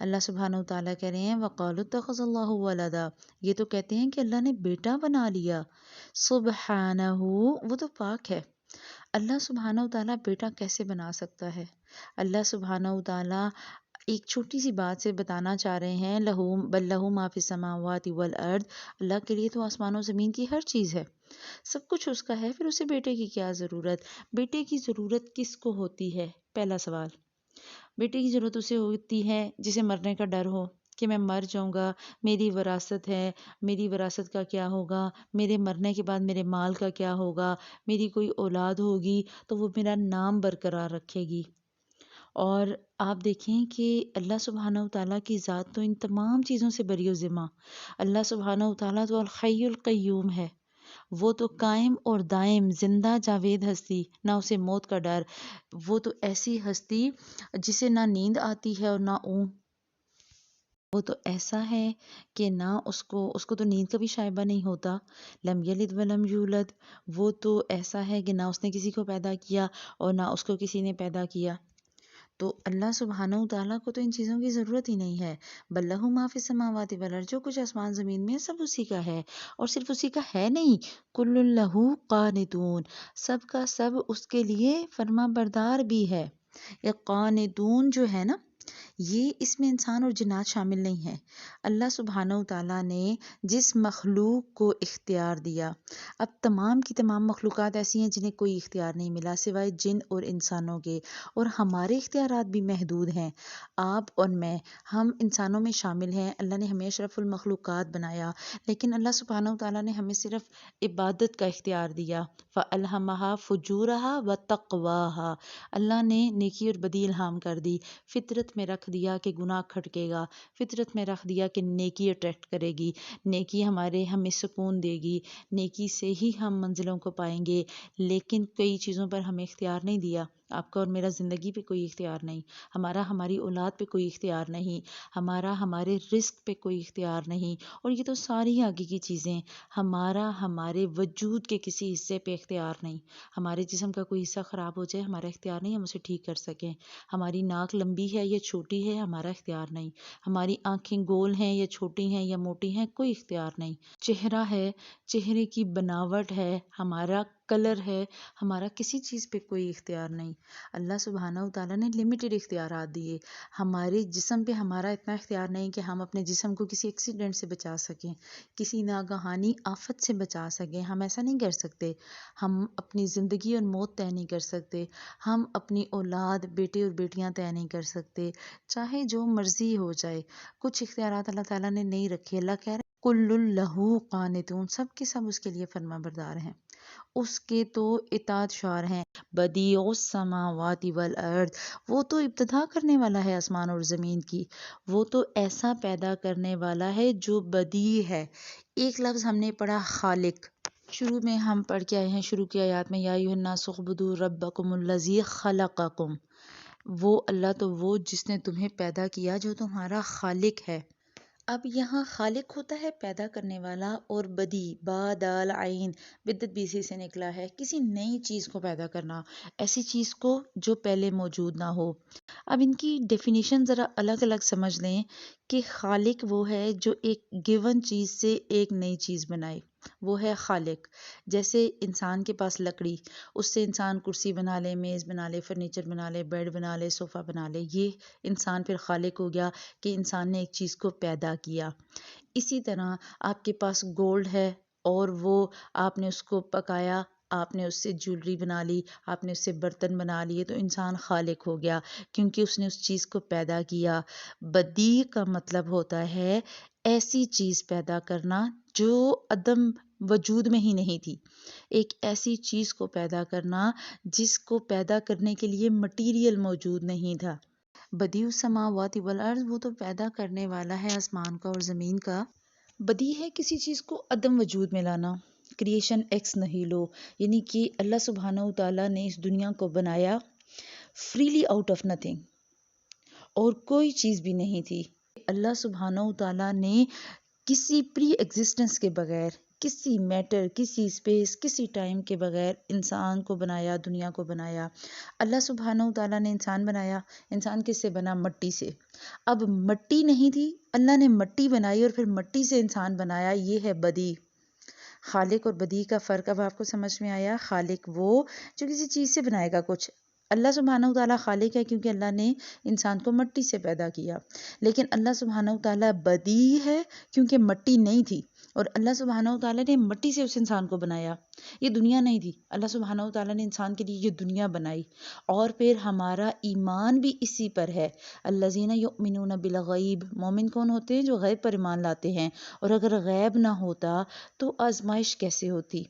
اللہ سبحانہ و تعالیٰ کہہ رہے ہیں وَقَالُوا اتَّخَذَ اللَّهُ وَلَدًا، یہ تو کہتے ہیں کہ اللہ نے بیٹا بنا لیا۔ سبحانہ، وہ تو پاک ہے۔ اللہ سبحانہ و تعالیٰ بیٹا کیسے بنا سکتا ہے؟ اللہ سبحانہ و تعالیٰ ایک چھوٹی سی بات سے بتانا چاہ رہے ہیں، بل لہو ما فی السماوات والارض، اللہ کے لیے تو آسمان و زمین کی ہر چیز ہے، سب کچھ اس کا ہے، پھر اسے بیٹے کی کیا ضرورت؟ بیٹے کی ضرورت کس کو ہوتی ہے؟ پہلا سوال، بیٹے کی ضرورت اسے ہوتی ہے جسے مرنے کا ڈر ہو کہ میں مر جاؤں گا، میری وراثت ہے، میری وراثت کا کیا ہوگا، میرے مرنے کے بعد میرے مال کا کیا ہوگا، میری کوئی اولاد ہوگی تو وہ میرا نام برقرار رکھے گی۔ اور آپ دیکھیں کہ اللہ سبحانہ و تعالیٰ کی ذات تو ان تمام چیزوں سے بری و ذمہ۔ اللہ سبحانہ و تعالیٰ تو الحی القیوم ہے، وہ تو قائم اور دائم زندہ جاوید ہستی، نہ اسے موت کا ڈر، وہ تو ایسی ہستی جسے نہ نیند آتی ہے اور نہ اونگ، وہ تو ایسا ہے کہ نہ اس کو تو نیند کا بھی شائبہ نہیں ہوتا۔ لم یلد ولم یولد، وہ تو ایسا ہے کہ نہ اس نے کسی کو پیدا کیا اور نہ اس کو کسی نے پیدا کیا۔ تو اللہ سبحانہ و تعالیٰ کو تو ان چیزوں کی ضرورت ہی نہیں ہے۔ بل لہ ما فی السماوات والارض، جو کچھ آسمان زمین میں ہے سب اسی کا ہے، اور صرف اسی کا ہے نہیں، کل لہ قانتون، سب کا سب اس کے لیے فرما بردار بھی ہے۔ یہ قانتون جو ہے نا، یہ اس میں انسان اور جنات شامل نہیں ہے۔ اللہ سبحانہ و تعالیٰ نے جس مخلوق کو اختیار دیا، اب تمام کی تمام مخلوقات ایسی ہیں جنہیں کوئی اختیار نہیں ملا سوائے جن اور انسانوں کے، اور ہمارے اختیارات بھی محدود ہیں۔ آپ اور میں، ہم انسانوں میں شامل ہیں، اللہ نے ہمیں اشرف المخلوقات بنایا، لیکن اللہ سبحانہ و تعالیٰ نے ہمیں صرف عبادت کا اختیار دیا۔ فَأَلْهَمَهَا فُجُورَهَا وَتَقْوَاهَا، اللہ نے نیکی اور بدی الہام کر دی، فطرت میں رکھ دیا کہ گناہ کھٹکے گا، فطرت میں رکھ دیا کہ نیکی اٹریکٹ کرے گی، نیکی ہمیں سکون دے گی، نیکی سے ہی ہم منزلوں کو پائیں گے، لیکن کئی چیزوں پر ہمیں اختیار نہیں دیا۔ آپ کا اور میرا زندگی پہ کوئی اختیار نہیں، ہماری اولاد پہ کوئی اختیار نہیں، ہمارے رزق پہ کوئی اختیار نہیں، اور یہ تو ساری آگے کی چیزیں، ہمارے وجود کے کسی حصے پہ اختیار نہیں۔ ہمارے جسم کا کوئی حصہ خراب ہو جائے، ہمارا اختیار نہیں ہم اسے ٹھیک کر سکیں۔ ہماری ناک لمبی ہے یا چھوٹی ہے، ہمارا اختیار نہیں۔ ہماری آنکھیں گول ہیں یا چھوٹی ہیں یا موٹی ہیں، کوئی اختیار نہیں۔ چہرہ ہے، چہرے کی بناوٹ ہے، ہمارا کلر ہے، ہمارا کسی چیز پہ کوئی اختیار نہیں۔ اللہ سبحانہ و تعالیٰ نے لمیٹڈ اختیارات دیے۔ ہمارے جسم پہ ہمارا اتنا اختیار نہیں کہ ہم اپنے جسم کو کسی ایکسیڈنٹ سے بچا سکیں، کسی ناگہانی آفت سے بچا سکیں، ہم ایسا نہیں کر سکتے۔ ہم اپنی زندگی اور موت طے نہیں کر سکتے، ہم اپنی اولاد، بیٹے اور بیٹیاں طے نہیں کر سکتے، چاہے جو مرضی ہو جائے۔ کچھ اختیارات اللہ تعالیٰ نے نہیں رکھے۔ اللہ کہہ رہے ہیں کل لہ قانتون، سب کے سب اس کے لیے فرما بردار ہیں، اس کے تو اطاعت شار ہیں۔ بدیع السماوات والارض، وہ تو ابتدا کرنے والا ہے آسمان اور زمین کی، وہ تو ایسا پیدا کرنے والا ہے جو بدیع ہے، ایک لفظ ہم نے پڑھا خالق، شروع میں ہم پڑھ کے آئے ہیں، شروع کی آیات میں یا ایھا الناس اعبدوا ربکم الذی خلقکم، وہ اللہ تو وہ جس نے تمہیں پیدا کیا، جو تمہارا خالق ہے۔ اب یہاں خالق ہوتا ہے پیدا کرنے والا، اور بدی با دال عین بدت بیسی سے نکلا ہے، کسی نئی چیز کو پیدا کرنا، ایسی چیز کو جو پہلے موجود نہ ہو۔ اب ان کی ڈیفینیشن ذرا الگ الگ سمجھ لیں کہ خالق وہ ہے جو ایک گیون چیز سے ایک نئی چیز بنائے، وہ ہے خالق۔ جیسے انسان کے پاس لکڑی، اس سے انسان کرسی بنا لے، میز بنا لے، فرنیچر بنا لے، بیڈ بنا لے، صوفہ بنا لے، یہ انسان پھر خالق ہو گیا کہ انسان نے ایک چیز کو پیدا کیا۔ اسی طرح آپ کے پاس گولڈ ہے اور وہ آپ نے اس کو پکایا، آپ نے اس سے جیولری بنا لی، آپ نے اس سے برتن بنا لیے، تو انسان خالق ہو گیا کیونکہ اس نے اس چیز کو پیدا کیا۔ بدیع کا مطلب ہوتا ہے ایسی چیز پیدا کرنا جو عدم وجود میں ہی نہیں تھی، ایک ایسی چیز کو پیدا کرنا جس کو پیدا کرنے کے لیے مٹیریل موجود نہیں تھا۔ بدیع السماوات والارض، وہ تو پیدا کرنے والا ہے آسمان کا اور زمین کا۔ بدیع ہے کسی چیز کو عدم وجود میں لانا، کریشن ایکس نہیلو، یعنی کہ اللہ سبحانہ و تعالیٰ نے اس دنیا کو بنایا فریلی آؤٹ آف نتھنگ، اور کوئی چیز بھی نہیں تھی۔ اللہ سبحانہ و تعالیٰ نے کسی پری ایگزسٹنس کے بغیر، کسی میٹر، کسی اسپیس، کسی ٹائم کے بغیر انسان کو بنایا، دنیا کو بنایا۔ اللہ سبحانہ و تعالیٰ نے انسان بنایا، انسان کس سے بنا؟ مٹی سے۔ اب مٹی نہیں تھی، اللہ نے مٹی بنائی اور پھر مٹی سے انسان بنایا، یہ ہے بدیع۔ خالق اور بدیع کا فرق اب آپ کو سمجھ میں آیا؟ خالق وہ جو کسی چیز سے بنائے گا کچھ۔ اللہ سبحانہ و تعالیٰ خالق ہے کیونکہ اللہ نے انسان کو مٹی سے پیدا کیا، لیکن اللہ سبحانہ و تعالیٰ بدیع ہے کیونکہ مٹی نہیں تھی، اور اللہ سبحانہ و تعالیٰ نے مٹی سے اس انسان کو بنایا۔ یہ دنیا نہیں تھی، اللہ سبحانہ و تعالیٰ نے انسان کے لیے یہ دنیا بنائی، اور پھر ہمارا ایمان بھی اسی پر ہے۔ الذین یؤمنون بالغیب، مومن کون ہوتے ہیں؟ جو غیب پر ایمان لاتے ہیں، اور اگر غیب نہ ہوتا تو آزمائش کیسے ہوتی؟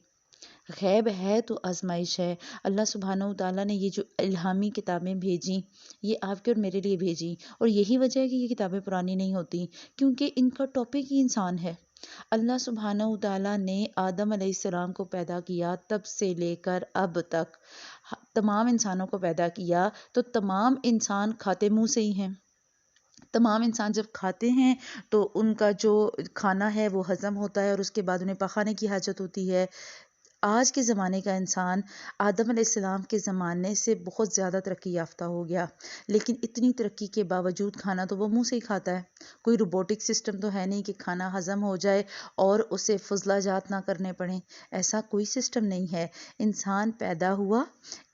غیب ہے تو آزمائش ہے۔ اللہ سبحانہ و تعالیٰ نے یہ جو الہامی کتابیں بھیجیں، یہ آپ کے اور میرے لیے بھیجیں، اور یہی وجہ ہے کہ یہ کتابیں پرانی نہیں ہوتی، کیونکہ ان کا ٹاپک ہی انسان ہے۔ اللہ سبحانہ و تعالیٰ نے آدم علیہ السلام کو پیدا کیا، تب سے لے کر اب تک تمام انسانوں کو پیدا کیا، تو تمام انسان کھاتے منہ سے ہی ہیں۔ تمام انسان جب کھاتے ہیں تو ان کا جو کھانا ہے وہ ہضم ہوتا ہے، اور اس کے بعد انہیں پخانے کی حاجت ہوتی ہے۔ آج کے زمانے کا انسان آدم علیہ السلام کے زمانے سے بہت زیادہ ترقی یافتہ ہو گیا، لیکن اتنی ترقی کے باوجود کھانا تو وہ منہ سے ہی کھاتا ہے۔ کوئی روبوٹک سسٹم تو ہے نہیں کہ کھانا ہضم ہو جائے اور اسے فضلہ جات نہ کرنے پڑیں، ایسا کوئی سسٹم نہیں ہے۔ انسان پیدا ہوا،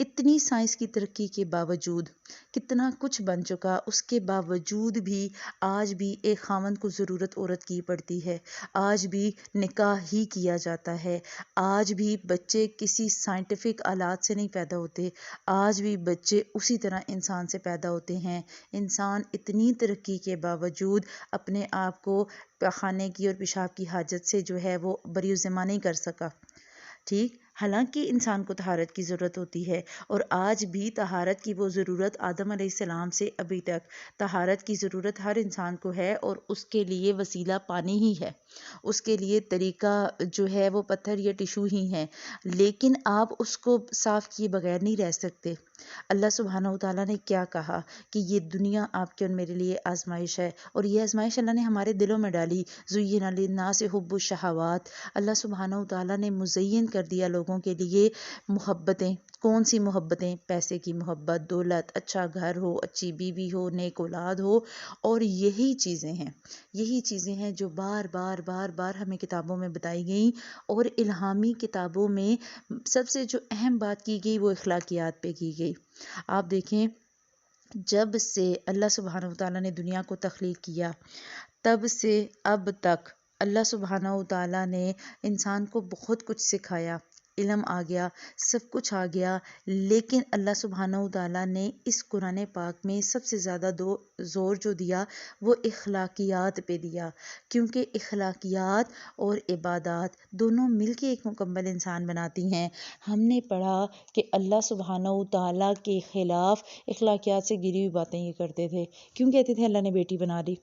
اتنی سائنس کی ترقی کے باوجود، کتنا کچھ بن چکا، اس کے باوجود بھی آج بھی ایک خاوند کو ضرورت عورت کی پڑتی ہے، آج بھی نکاح ہی کیا جاتا ہے، آج بھی بچے کسی سائنٹیفک آلات سے نہیں پیدا ہوتے، آج بھی بچے اسی طرح انسان سے پیدا ہوتے ہیں۔ انسان اتنی ترقی کے باوجود اپنے آپ کو پخانے کی اور پیشاب کی حاجت سے جو ہے وہ بری ذمہ نہیں کر سکا، ٹھیک؟ حالانکہ انسان کو طہارت کی ضرورت ہوتی ہے، اور آج بھی طہارت کی وہ ضرورت آدم علیہ السلام سے ابھی تک طہارت کی ضرورت ہر انسان کو ہے، اور اس کے لیے وسیلہ پانی ہی ہے، اس کے لیے طریقہ جو ہے وہ پتھر یا ٹیشو ہی ہے، لیکن آپ اس کو صاف کیے بغیر نہیں رہ سکتے۔ اللہ سبحانہ و تعالیٰ نے کیا کہا کہ یہ دنیا آپ کے اور میرے لیے آزمائش ہے، اور یہ آزمائش اللہ نے ہمارے دلوں میں ڈالی۔ زُیِّنَ لِلنَّاسِ حُبُّ الشہوات، اللہ سبحانہ و تعالیٰ نے مزین کر دیا لوگوں کے لیے محبتیں۔ کون سی محبتیں؟ پیسے کی محبت، دولت، اچھا گھر ہو، اچھی بیوی ہو، نیک اولاد ہو، اور یہی چیزیں ہیں جو بار بار بار بار ہمیں کتابوں میں بتائی گئیں، اور الہامی کتابوں میں سب سے جو اہم بات کی گئی وہ اخلاقیات پہ کی گئی۔ آپ دیکھیں، جب سے اللہ سبحانہ و تعالیٰ نے دنیا کو تخلیق کیا، تب سے اب تک اللہ سبحانہ و تعالیٰ نے انسان کو بہت کچھ سکھایا، علم آ گیا، سب کچھ آ گیا، لیکن اللہ سبحانہ و تعالیٰ نے اس قرآن پاک میں سب سے زیادہ زور جو دیا وہ اخلاقیات پہ دیا، کیونکہ اخلاقیات اور عبادات دونوں مل کے ایک مکمل انسان بناتی ہیں۔ ہم نے پڑھا کہ اللہ سبحانہ و تعالیٰ کے خلاف اخلاقیات سے گری ہوئی باتیں یہ کرتے تھے۔ کیوں کہتے تھے اللہ نے بیٹی بنا دی؟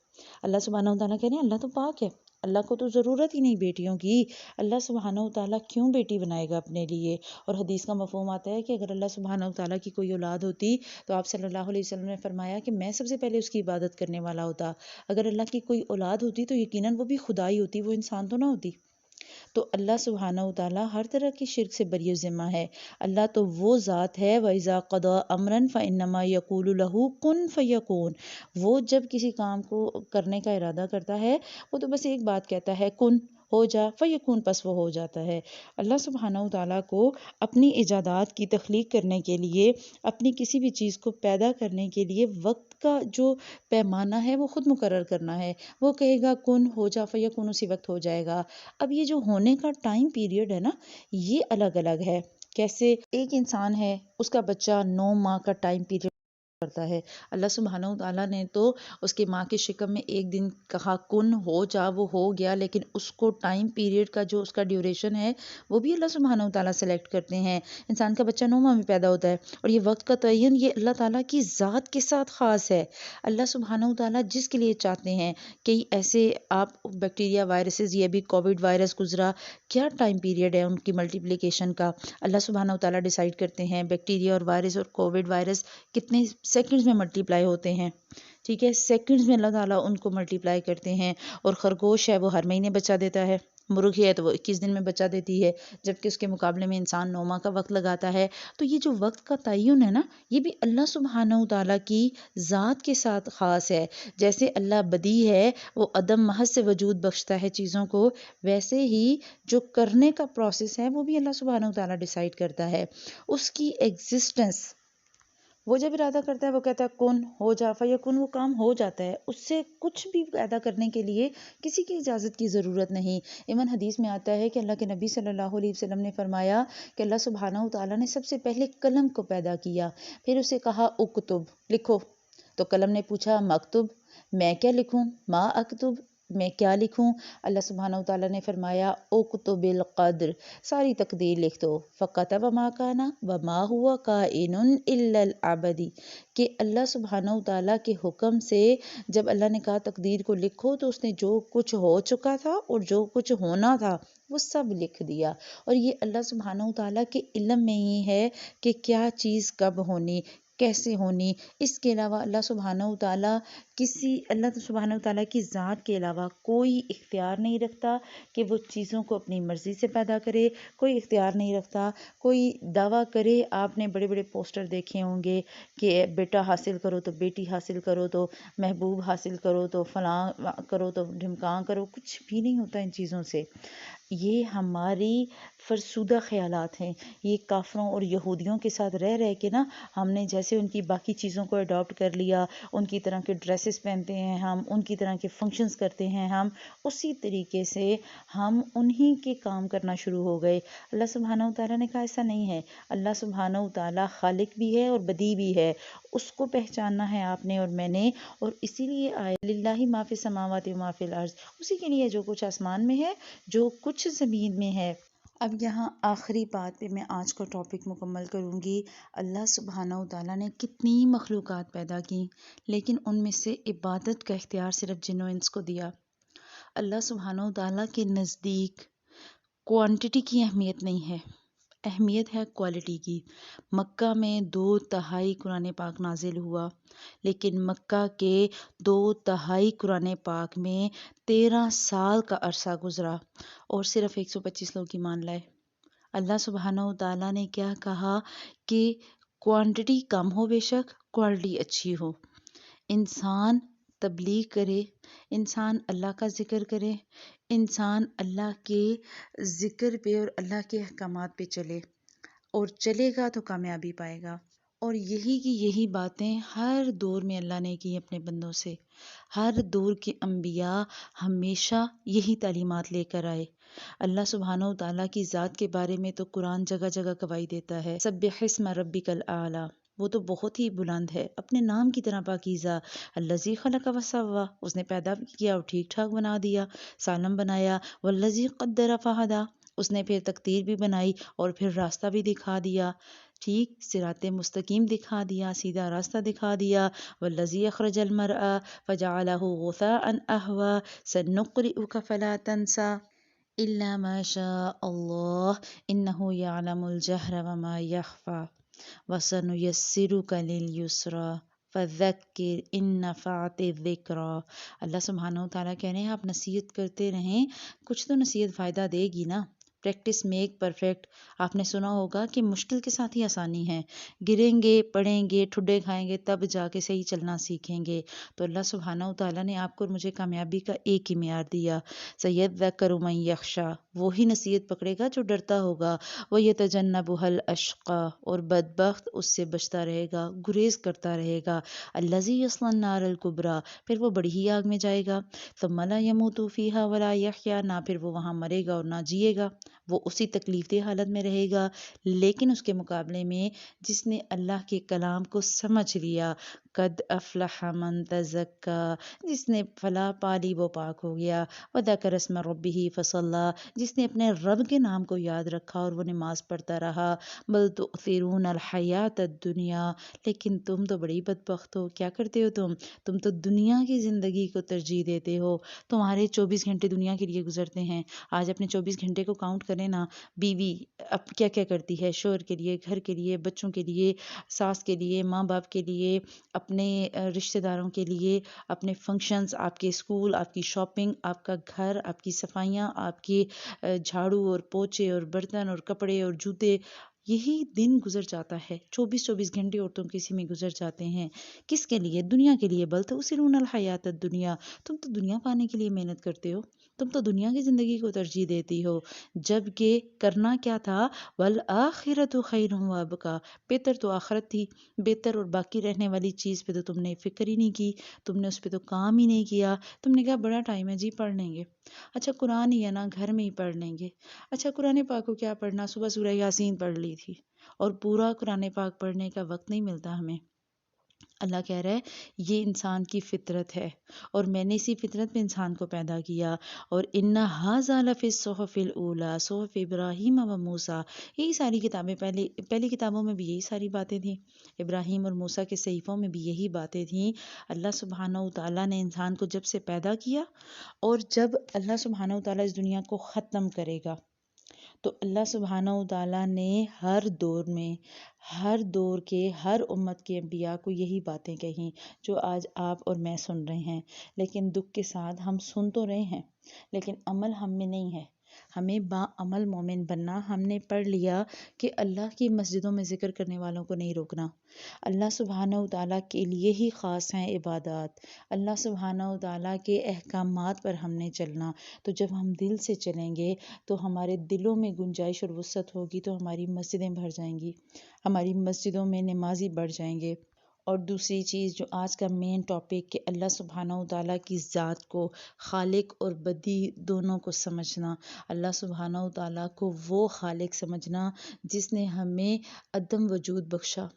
اللہ سبحانہ و تعالیٰ کہہ رہے ہیں اللہ تو پاک ہے، اللہ کو تو ضرورت ہی نہیں بیٹیوں کی، اللہ سبحانہ و تعالیٰ کیوں بیٹی بنائے گا اپنے لیے؟ اور حدیث کا مفہوم آتا ہے کہ اگر اللہ سبحانہ و تعالیٰ کی کوئی اولاد ہوتی تو آپ صلی اللہ علیہ وسلم نے فرمایا کہ میں سب سے پہلے اس کی عبادت کرنے والا ہوتا. اگر اللہ کی کوئی اولاد ہوتی تو یقیناً وہ بھی خدائی ہوتی، وہ انسان تو نہ ہوتی. تو اللہ سبحانہ و تعالیٰ ہر طرح کی شرک سے بری ذمہ ہے. اللہ تو وہ ذات ہے وَإِذَا قَضَى أَمْرًا فَإِنَّمَا يَقُولُ لَهُ كُن فَيَكُونُ. وہ جب کسی کام کو کرنے کا ارادہ کرتا ہے وہ تو بس ایک بات کہتا ہے، کن ہو جا، فیکون، پس وہ ہو جاتا ہے. اللہ سبحانہ و تعالیٰ کو اپنی ایجادات کی تخلیق کرنے کے لیے، اپنی کسی بھی چیز کو پیدا کرنے کے لیے وقت کا جو پیمانہ ہے وہ خود مقرر کرنا ہے. وہ کہے گا کن ہو جا، فیکون، اسی وقت ہو جائے گا. اب یہ جو ہونے کا ٹائم پیریڈ ہے نا، یہ الگ الگ ہے. کیسے ایک انسان ہے، اس کا بچہ 9 ماہ کا ٹائم پیریڈ کرتا ہے. اللہ سبحانہ و تعالیٰ نے تو اس کے ماں کی شکم میں ایک دن کہا کن ہو جا، وہ ہو گیا، لیکن اس کو ٹائم پیریڈ کا جو اس کا ڈیوریشن ہے وہ بھی اللہ سبحانہ و تعالیٰ سلیکٹ کرتے ہیں. انسان کا بچہ 9 ماہ میں پیدا ہوتا ہے، اور یہ وقت کا تعین یہ اللہ تعالیٰ کی ذات کے ساتھ خاص ہے. اللہ سبحانہ و تعالیٰ جس کے لیے چاہتے ہیں، کئی ایسے آپ بیکٹیریا وائرسز، یہ بھی کووڈ وائرس گزرا، کیا ٹائم پیریڈ ہے ان کی ملٹیپلیکیشن کا، اللہ سبحانہ و تعالیٰ ڈیسائیڈ کرتے ہیں. بیکٹیریا اور وائرس اور کووڈ وائرس کتنے سیکنڈز میں ملٹیپلائی ہوتے ہیں، ٹھیک ہے، سیکنڈز میں اللہ تعالیٰ ان کو ملٹیپلائی کرتے ہیں. اور خرگوش ہے وہ ہر مہینے بچہ دیتا ہے، مرغی ہے تو وہ 21 دن میں بچہ دیتی ہے، جبکہ اس کے مقابلے میں انسان 9 ماہ کا وقت لگاتا ہے. تو یہ جو وقت کا تعین ہے نا، یہ بھی اللہ سبحانہ و تعالیٰ کی ذات کے ساتھ خاص ہے. جیسے اللہ بدی ہے، وہ عدم محض سے وجود بخشتا ہے چیزوں کو، ویسے ہی جو کرنے کا پروسیس ہے وہ بھی اللہ سبحانہ و تعالیٰ ڈیسائیڈ کرتا ہے. اس کی ایگزسٹنس، وہ جب ارادہ کرتا ہے وہ کہتا ہے کن ہو جا، فیکن، وہ کام ہو جاتا ہے. اس سے کچھ بھی پیدا کرنے کے لیے کسی کی اجازت کی ضرورت نہیں. ایون حدیث میں آتا ہے کہ اللہ کے نبی صلی اللہ علیہ وسلم نے فرمایا کہ اللہ سبحانہ و تعالیٰ نے سب سے پہلے قلم کو پیدا کیا، پھر اسے کہا اکتب، لکھو. تو قلم نے پوچھا مکتب، میں کیا لکھوں، ما اکتب، میں کیا لکھوں. اللہ سبحانہ و تعالیٰ نے فرمایا اکتب القدر، ساری تقدیر لکھ دو. فکتب ما کانا وما ہوا کائن الا الابدی، کہ اللہ سبحانہ و تعالیٰ کے حکم سے جب اللہ نے کہا تقدیر کو لکھو، تو اس نے جو کچھ ہو چکا تھا اور جو کچھ ہونا تھا وہ سب لکھ دیا. اور یہ اللہ سبحانہ و تعالیٰ کے علم میں ہی ہے کہ کیا چیز کب ہونی، کیسے ہونی. اس کے علاوہ اللہ سبحانہ و تعالیٰ اللہ سبحانہ و تعالیٰ کی ذات کے علاوہ کوئی اختیار نہیں رکھتا کہ وہ چیزوں کو اپنی مرضی سے پیدا کرے. کوئی اختیار نہیں رکھتا. کوئی دعویٰ کرے، آپ نے بڑے بڑے پوسٹر دیکھے ہوں گے کہ بیٹا حاصل کرو تو بیٹی حاصل کرو تو محبوب حاصل کرو تو فلاں کرو تو ڈھمکاں کرو، کچھ بھی نہیں ہوتا ان چیزوں سے. یہ ہماری فرسودہ خیالات ہیں. یہ کافروں اور یہودیوں کے ساتھ رہ رہ کے نا، ہم نے جیسے ان کی باقی چیزوں کو اڈاپٹ کر لیا، ان کی طرح کے ڈریسز پہنتے ہیں ہم، ان کی طرح کے فنکشنز کرتے ہیں ہم، اسی طریقے سے ہم انہی کے کام کرنا شروع ہو گئے. اللہ سبحانہ و تعالیٰ نے کہا ایسا نہیں ہے. اللہ سبحانہ و تعالیٰ خالق بھی ہے اور بدی بھی ہے، اس کو پہچاننا ہے آپ نے اور میں نے. اور اسی لیے آئے للہ ما فی السماوات و ما فی الارض، اسی کے لیے جو کچھ آسمان میں ہے، جو کچھ زمین میں ہے. اب یہاں آخری بات پہ میں آج کا ٹاپک مکمل کروں گی. اللہ سبحانہ و تعالیٰ نے کتنی مخلوقات پیدا کی، لیکن ان میں سے عبادت کا اختیار صرف جن و انس کو دیا. اللہ سبحانہ و تعالیٰ کے نزدیک کوانٹٹی کی اہمیت نہیں ہے، اہمیت ہے کوالٹی کی. مکہ میں 2/3 قرآن پاک نازل ہوا، لیکن مکہ کے 2/3 قرآن پاک میں 13 سال کا عرصہ گزرا اور صرف 125 لوگ ایمان لائے. اللہ سبحانہ و تعالیٰ نے کیا کہا کہ کوانٹٹی کم ہو بے شک، کوالٹی اچھی ہو. انسان تبلیغ کرے، انسان اللہ کا ذکر کرے، انسان اللہ کے ذکر پہ اور اللہ کے احکامات پہ چلے، اور چلے گا تو کامیابی پائے گا. اور یہی کی یہی باتیں ہر دور میں اللہ نے کی اپنے بندوں سے. ہر دور کے انبیاء ہمیشہ یہی تعلیمات لے کر آئے. اللہ سبحانہ و تعالیٰ کی ذات کے بارے میں تو قرآن جگہ جگہ گواہی دیتا ہے، سبح اسم ربک الاعلی، وہ تو بہت ہی بلند ہے، اپنے نام کی طرح پاکیزہ. الذی خلق وسوی، اس نے پیدا کیا اور ٹھیک ٹھاک بنا دیا، سالم بنایا. والذی قدر فہدی، اس نے پھر تقدیر بھی بنائی اور پھر راستہ بھی دکھا دیا، ٹھیک، صراط مستقیم دکھا دیا، سیدھا راستہ دکھا دیا۔ والذی اخرج المرعى فجعله غثاء احوا سنقرئک فلا تنسى الا ما شاء الله انه يعلم الجهر وما يخفى وَسَنُيَسِّرُكَ لِلْيُسْرَىٰ فَذَكِّرْ إِن نَّفَعَتِ الذِّكْرَىٰ۔ اللہ سبحانہ وتعالیٰ کہہ رہے ہیں آپ نصیحت کرتے رہیں، کچھ تو نصیحت فائدہ دے گی نا۔ پریکٹس میک پرفیکٹ، آپ نے سنا ہوگا کہ مشکل کے ساتھ ہی آسانی ہے، گریں گے، پڑیں گے، ٹھڈے کھائیں گے، تب جا کے صحیح چلنا سیکھیں گے۔ تو اللہ سبحانہ وتعالیٰ نے آپ کو اور مجھے کامیابی کا ایک ہی معیار دیا، سَيَذَّكَّرُ مَن يَخْشَىٰ، وہی نصیحت پکڑے گا جو ڈرتا ہوگا، وَيَتَجَنَّبُهَا الْأَشْقَىٰ، اور بدبخت اس سے بچتا رہے گا، گریز کرتا رہے گا، الَّذِي يَصْلَى النَّارَ الْكُبْرَىٰ، پھر وہ بڑی ہی آگ میں جائے گا، ثُمَّ لَا يَمُوتُ فِيهَا وَلَا يَحْيَىٰ، نہ پھر وہ وہاں مرے گا اور نہ جیے گا، وہ اسی تکلیف دہ حالت میں رہے گا۔ لیکن اس کے مقابلے میں جس نے اللہ کے کلام کو سمجھ لیا، قد افلح من تزکا، جس نے فلاح پالی وہ پاک ہو گیا، وذکر اسم ربہ فصلی، جس نے اپنے رب کے نام کو یاد رکھا اور وہ نماز پڑھتا رہا، بل تؤثرون الحیات الدنیا، لیکن تم تو بڑی بدبخت ہو، کیا کرتے ہو تم تو دنیا کی زندگی کو ترجیح دیتے ہو، تمہارے 24 گھنٹے دنیا کے لیے گزرتے ہیں۔ آج اپنے 24 گھنٹے کو کاؤنٹ کریں نا، بیوی اب کیا کیا کرتی ہے، شوہر کے لیے، گھر کے لیے، بچوں کے لیے، ساس کے لیے، ماں باپ کے لیے، اپنے رشتہ داروں کے لیے، اپنے فنکشنز، آپ کے اسکول، آپ کی شاپنگ، آپ کا گھر، آپ کی صفائیاں، آپ کے جھاڑو اور پوچے اور برتن اور کپڑے اور جوتے، یہی دن گزر جاتا ہے، 24 گھنٹے عورتوں کے اسی میں گزر جاتے ہیں، کس کے لیے؟ دنیا کے لیے، بل تؤثرون الحیات الدنیا، تم تو دنیا پانے کے لیے محنت کرتے ہو، تم تو دنیا کی زندگی کو ترجیح دیتی ہو، جبکہ کرنا کیا تھا، والآخرۃ خیر وابقیٰ، بہتر تو آخرت تھی، بہتر اور باقی رہنے والی چیز پہ تو تم نے فکر ہی نہیں کی، تم نے اس پہ تو کام ہی نہیں کیا، تم نے کہا بڑا ٹائم ہے جی پڑھ لیں گے، اچھا قرآن ہی ہے نا گھر میں ہی پڑھ لیں گے، اچھا قرآن پاک کو کیا پڑھنا، صبح سورہ یاسین پڑھ لی تھی، اور پورا قرآن پاک پڑھنے کا وقت نہیں ملتا ہمیں۔ اللہ کہہ رہا ہے یہ انسان کی فطرت ہے، اور میں نے اسی فطرت میں انسان کو پیدا کیا، اور اِنَّ هَٰذَا لَفِي الصُّحُفِ الْأُولَىٰ صُحُفِ ابراہیم و موسیٰ، یہی ساری کتابیں پہلی کتابوں میں بھی یہی ساری باتیں تھیں، ابراہیم اور موسیٰ کے صحیفوں میں بھی یہی باتیں تھیں۔ اللہ سبحانہ وتعالیٰ نے انسان کو جب سے پیدا کیا، اور جب اللہ سبحانہ وتعالیٰ اس دنیا کو ختم کرے گا، تو اللہ سبحانہ وتعالیٰ نے ہر دور میں، ہر دور کے ہر امت کے انبیاء کو یہی باتیں کہیں جو آج آپ اور میں سن رہے ہیں، لیکن دکھ کے ساتھ ہم سن تو رہے ہیں لیکن عمل ہم میں نہیں ہے۔ ہمیں با عمل مومن بننا، ہم نے پڑھ لیا کہ اللہ کی مسجدوں میں ذکر کرنے والوں کو نہیں روکنا، اللہ سبحانہ وتعالیٰ کے لیے ہی خاص ہیں عبادات، اللہ سبحانہ وتعالیٰ کے احکامات پر ہم نے چلنا، تو جب ہم دل سے چلیں گے تو ہمارے دلوں میں گنجائش اور وسعت ہوگی، تو ہماری مسجدیں بھر جائیں گی، ہماری مسجدوں میں نمازی بڑھ جائیں گے۔ اور دوسری چیز جو آج کا مین ٹاپک کہ اللہ سبحانہ وتعالیٰ کی ذات کو، خالق اور بدی دونوں کو سمجھنا، اللہ سبحانہ وتعالیٰ کو وہ خالق سمجھنا جس نے ہمیں عدم وجود بخشا،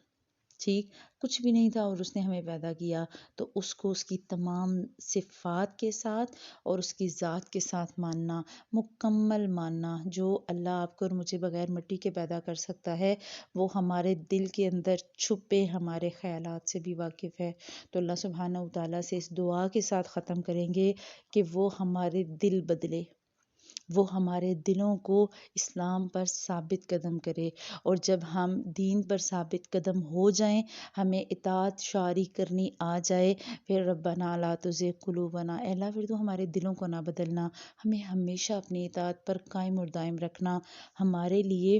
ٹھیک، کچھ بھی نہیں تھا اور اس نے ہمیں پیدا کیا، تو اس کو اس کی تمام صفات کے ساتھ اور اس کی ذات کے ساتھ ماننا، مکمل ماننا، جو اللہ آپ کو اور مجھے بغیر مٹی کے پیدا کر سکتا ہے، وہ ہمارے دل کے اندر چھپے ہمارے خیالات سے بھی واقف ہے۔ تو اللہ سبحانہ وتعالیٰ سے اس دعا کے ساتھ ختم کریں گے کہ وہ ہمارے دل بدلے، وہ ہمارے دلوں کو اسلام پر ثابت قدم کرے، اور جب ہم دین پر ثابت قدم ہو جائیں، ہمیں اطاعت شاری کرنی آ جائے، پھر ربنا لا تزغ قلوبنا، اے اللہ پھر تو ہمارے دلوں کو نہ بدلنا، ہمیں ہمیشہ اپنی اطاعت پر قائم اور دائم رکھنا، ہمارے لیے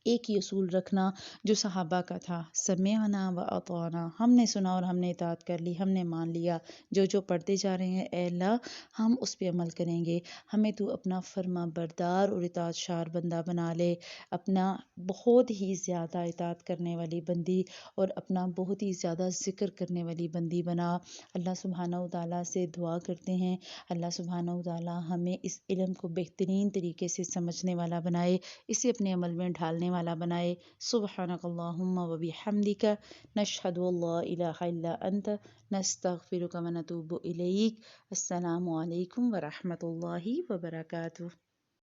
ایک ہی اصول رکھنا جو صحابہ کا تھا، سمعنا و اطعنا، ہم نے سنا اور ہم نے اطاعت کر لی، ہم نے مان لیا، جو پڑھتے جا رہے ہیں اے اللہ ہم اس پہ عمل کریں گے، ہمیں تو اپنا فرما بردار اور اطاعت شار بندہ بنا لے، اپنا بہت ہی زیادہ اطاعت کرنے والی بندی اور اپنا بہت ہی زیادہ ذکر کرنے والی بندی بنا۔ اللہ سبحانہ وتعالیٰ سے دعا کرتے ہیں اللہ سبحانہ وتعالیٰ ہمیں اس علم کو بہترین طریقے سے سمجھنے والا بنائے، اسے اپنے عمل میں ڈھالنے والا بنائے۔ سبحانک اللہم و بحمدک، نشہد ان لا الہ الا انت، نستغفرک و نتوب الیک۔ السلام علیکم ورحمۃ اللہ وبرکاتہ۔